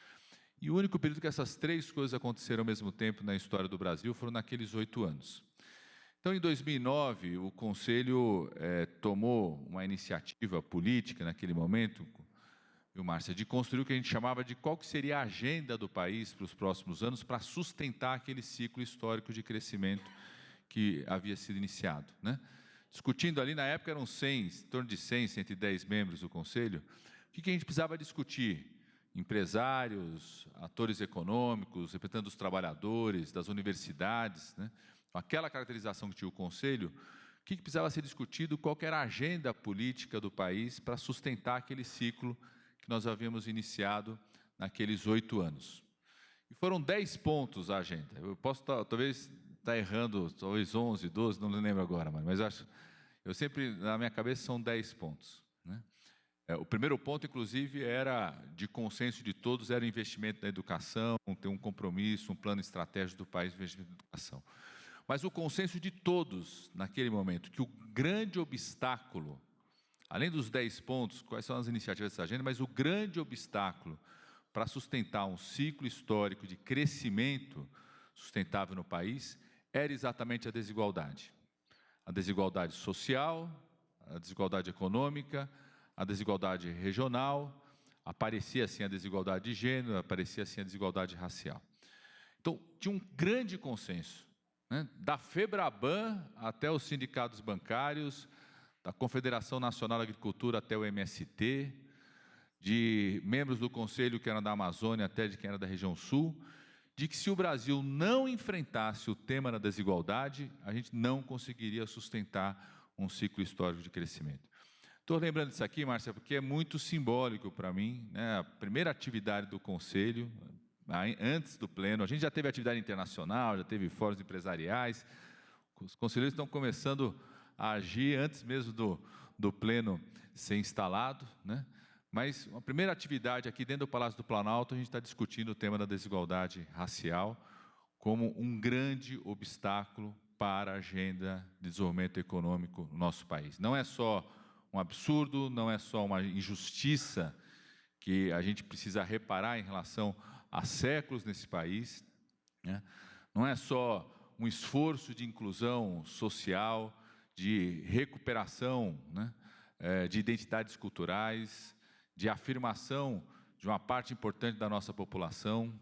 E o único período que essas 3 coisas aconteceram ao mesmo tempo na história do Brasil foram naqueles 8 anos. Então, em 2009, o Conselho tomou uma iniciativa política, naquele momento, viu, Márcia, de construir o que a gente chamava de qual que seria a agenda do país para os próximos anos para sustentar aquele ciclo histórico de crescimento que havia sido iniciado. Discutindo ali, na época eram 100, em torno de 100, 110 membros do Conselho, o que a gente precisava discutir? Empresários, atores econômicos, representando os trabalhadores, das universidades, aquela caracterização que tinha o Conselho, o que precisava ser discutido, qual que era a agenda política do país para sustentar aquele ciclo que nós havíamos iniciado naqueles 8 anos. E foram 10 pontos a agenda. Eu posso talvez estar errando, talvez 11, 12, não lembro agora, mas eu sempre, na minha cabeça, são 10 pontos. O primeiro ponto, inclusive, era de consenso de todos, era o investimento na educação, ter um compromisso, um plano estratégico do país de investimento na educação. Mas o consenso de todos, naquele momento, que o grande obstáculo, além dos 10 pontos, quais são as iniciativas dessa agenda, mas o grande obstáculo para sustentar um ciclo histórico de crescimento sustentável no país era exatamente a desigualdade. A desigualdade social, a desigualdade econômica, a desigualdade regional, aparecia assim a desigualdade de gênero, aparecia assim a desigualdade racial. Então, tinha um grande consenso, da FEBRABAN até os sindicatos bancários, da Confederação Nacional da Agricultura até o MST, de membros do Conselho que eram da Amazônia até de quem era da região sul, de que se o Brasil não enfrentasse o tema da desigualdade, a gente não conseguiria sustentar um ciclo histórico de crescimento. Estou lembrando disso aqui, Márcia, porque é muito simbólico para mim, a primeira atividade do Conselho, antes do pleno, a gente já teve atividade internacional, já teve fóruns empresariais, os conselheiros estão começando a agir antes mesmo do pleno ser instalado, mas uma primeira atividade aqui dentro do Palácio do Planalto, a gente está discutindo o tema da desigualdade racial como um grande obstáculo para a agenda de desenvolvimento econômico no nosso país. Não é só um absurdo, não é só uma injustiça que a gente precisa reparar em relação a séculos nesse país, não é só um esforço de inclusão social, de recuperação de identidades culturais, de afirmação de uma parte importante da nossa população,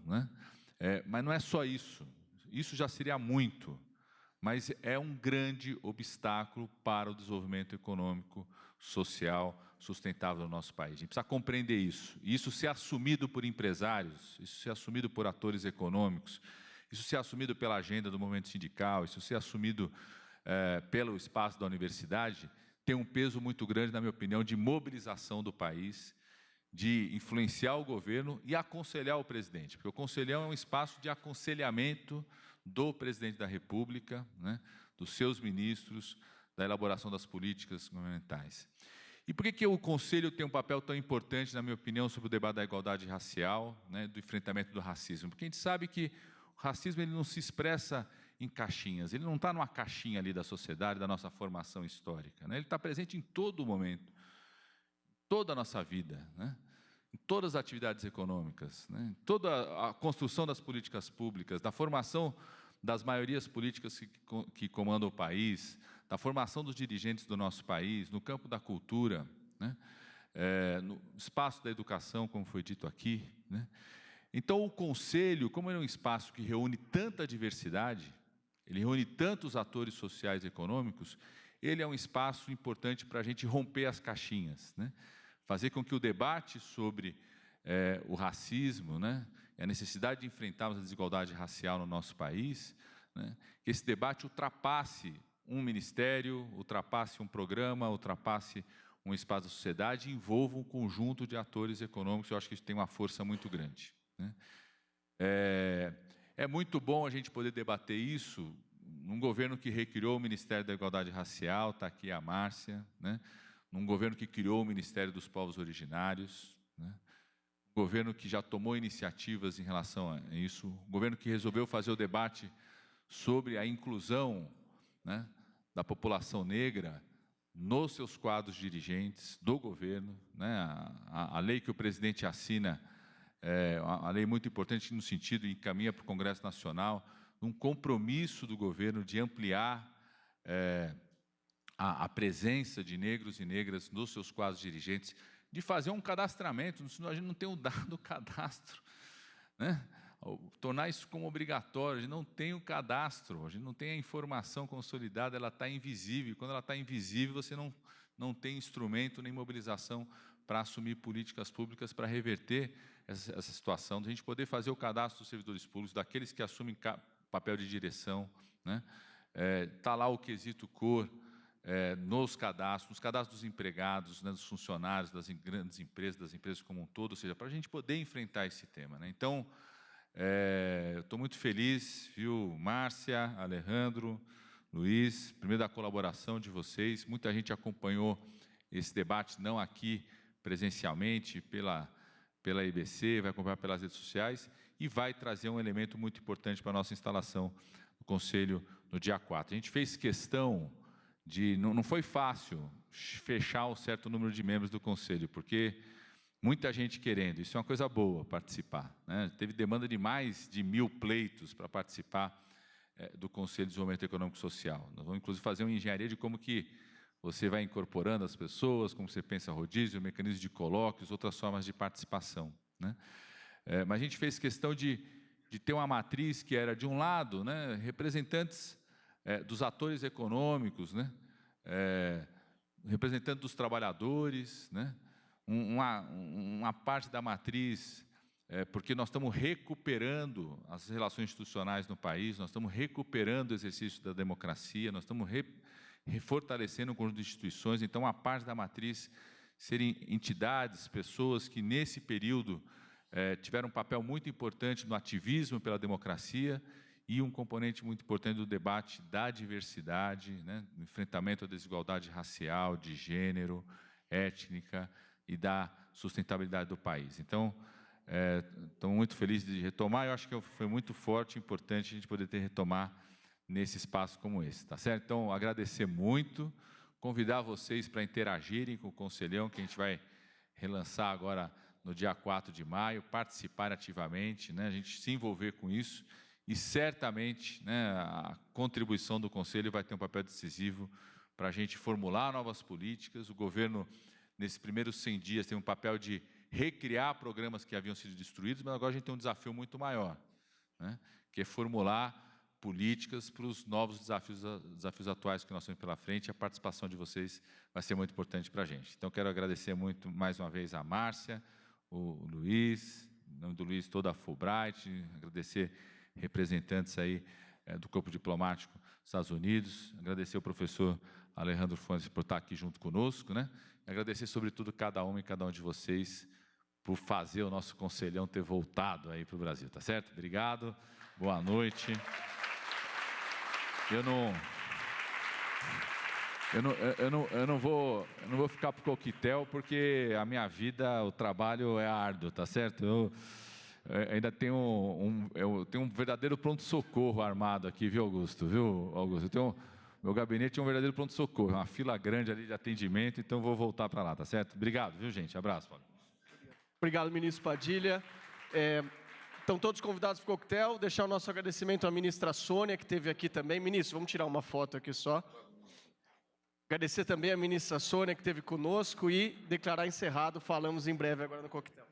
mas não é só isso, isso já seria muito, mas é um grande obstáculo para o desenvolvimento econômico, social, sustentável do nosso país. A gente precisa compreender isso, e isso ser assumido por empresários, isso ser assumido por atores econômicos, isso ser assumido pela agenda do movimento sindical, isso ser assumido pelo espaço da universidade, tem um peso muito grande, na minha opinião, de mobilização do país, de influenciar o governo e aconselhar o presidente, porque o conselhão é um espaço de aconselhamento do presidente da República, dos seus ministros, da elaboração das políticas governamentais. E por que o Conselho tem um papel tão importante, na minha opinião, sobre o debate da igualdade racial, do enfrentamento do racismo? Porque a gente sabe que o racismo ele não se expressa em caixinhas, ele não está numa caixinha ali da sociedade, da nossa formação histórica, ele está presente em todo momento, toda a nossa vida, em todas as atividades econômicas, né? Toda a construção das políticas públicas, da formação das maiorias políticas que comandam o país, da formação dos dirigentes do nosso país, no campo da cultura, né? No espaço da educação, como foi dito aqui, né? Então, o Conselho, como ele é um espaço que reúne tanta diversidade, ele reúne tantos atores sociais e econômicos, ele é um espaço importante para a gente romper as caixinhas, né? Fazer com que o debate sobre o racismo, né, a necessidade de enfrentarmos a desigualdade racial no nosso país, né, que esse debate ultrapasse um ministério, ultrapasse um programa, ultrapasse um espaço da sociedade e envolva um conjunto de atores econômicos. Eu acho que isso tem uma força muito grande, né? É muito bom a gente poder debater isso num governo que recriou o Ministério da Igualdade Racial, está aqui a Márcia, né? Num governo que criou o Ministério dos Povos Originários, né? Um governo que já tomou iniciativas em relação a isso, um governo que resolveu fazer o debate sobre a inclusão, né, da população negra nos seus quadros dirigentes do governo, né? A lei que o presidente assina é uma lei muito importante no sentido e encaminha para o Congresso Nacional, um compromisso do governo de ampliar a presença de negros e negras nos seus quadros dirigentes, de fazer um cadastramento, senão a gente não tem o dado do cadastro, né? Tornar isso como obrigatório, a gente não tem o cadastro, a gente não tem a informação consolidada, ela está invisível, quando ela está invisível, você não tem instrumento nem mobilização para assumir políticas públicas para reverter essa situação, de a gente poder fazer o cadastro dos servidores públicos, daqueles que assumem papel de direção, né? Tá lá o quesito cor, nos cadastros dos empregados, né, dos funcionários, das grandes empresas, das empresas como um todo, ou seja, para a gente poder enfrentar esse tema, né? Então, eu estou muito feliz, viu, Márcia, Alejandro, Luiz, primeiro da colaboração de vocês. Muita gente acompanhou esse debate, não aqui presencialmente, pela IBC, vai acompanhar pelas redes sociais e vai trazer um elemento muito importante para a nossa instalação no Conselho no dia 4. A gente fez questão de... Não foi fácil fechar um certo número de membros do Conselho, porque muita gente querendo, isso é uma coisa boa, participar, né? Teve demanda de mais de 1000 pleitos para participar do Conselho de Desenvolvimento Econômico e Social. Nós vamos, inclusive, fazer uma engenharia de como que você vai incorporando as pessoas, como você pensa rodízio, mecanismo de colóquios, outras formas de participação, né? Mas a gente fez questão de ter uma matriz que era, de um lado, né, representantes dos atores econômicos, né, representantes dos trabalhadores, né, uma parte da matriz, porque nós estamos recuperando as relações institucionais no país, nós estamos recuperando o exercício da democracia, nós estamos refortalecendo o conjunto de instituições. Então, a parte da matriz serem entidades, pessoas que, nesse período, tiveram um papel muito importante no ativismo pela democracia e um componente muito importante do debate da diversidade, né, do enfrentamento à desigualdade racial, de gênero, étnica e da sustentabilidade do país. Então, estou muito feliz de retomar. Eu acho que foi muito forte e importante a gente poder retomar nesse espaço como esse, tá certo? Então, agradecer muito, convidar vocês para interagirem com o Conselhão, que a gente vai relançar agora no dia 4 de maio, participar ativamente, né, a gente se envolver com isso, e certamente, né, a contribuição do Conselho vai ter um papel decisivo para a gente formular novas políticas. O governo, nesses primeiros 100 dias, tem um papel de recriar programas que haviam sido destruídos, mas agora a gente tem um desafio muito maior, né, que é formular políticas para os novos desafios atuais que nós temos pela frente. E a participação de vocês vai ser muito importante para a gente. Então, quero agradecer muito, mais uma vez, a Márcia, o Luiz, em nome do Luiz, toda a Fulbright, agradecer representantes aí do corpo diplomático dos Estados Unidos, agradecer ao professor Alejandro Fontes por estar aqui junto conosco, né? E agradecer, sobretudo, cada uma e cada um de vocês por fazer o nosso Conselhão ter voltado aí para o Brasil, tá certo? Obrigado, boa noite. Eu não vou ficar para o coquetel, porque a minha vida, o trabalho é árduo, tá certo? Eu ainda tenho um verdadeiro pronto-socorro armado aqui, viu, Augusto? Viu, Augusto? Meu gabinete é um verdadeiro pronto-socorro, uma fila grande ali de atendimento, então vou voltar para lá, tá certo? Obrigado, viu, gente? Abraço, Paulo. Obrigado, ministro Padilha. Estão todos convidados para o coquetel. Deixar o nosso agradecimento à ministra Sônia, que esteve aqui também. Ministro, vamos tirar uma foto aqui só. Agradecer também à ministra Sônia, que esteve conosco, e declarar encerrado. Falamos em breve agora no coquetel.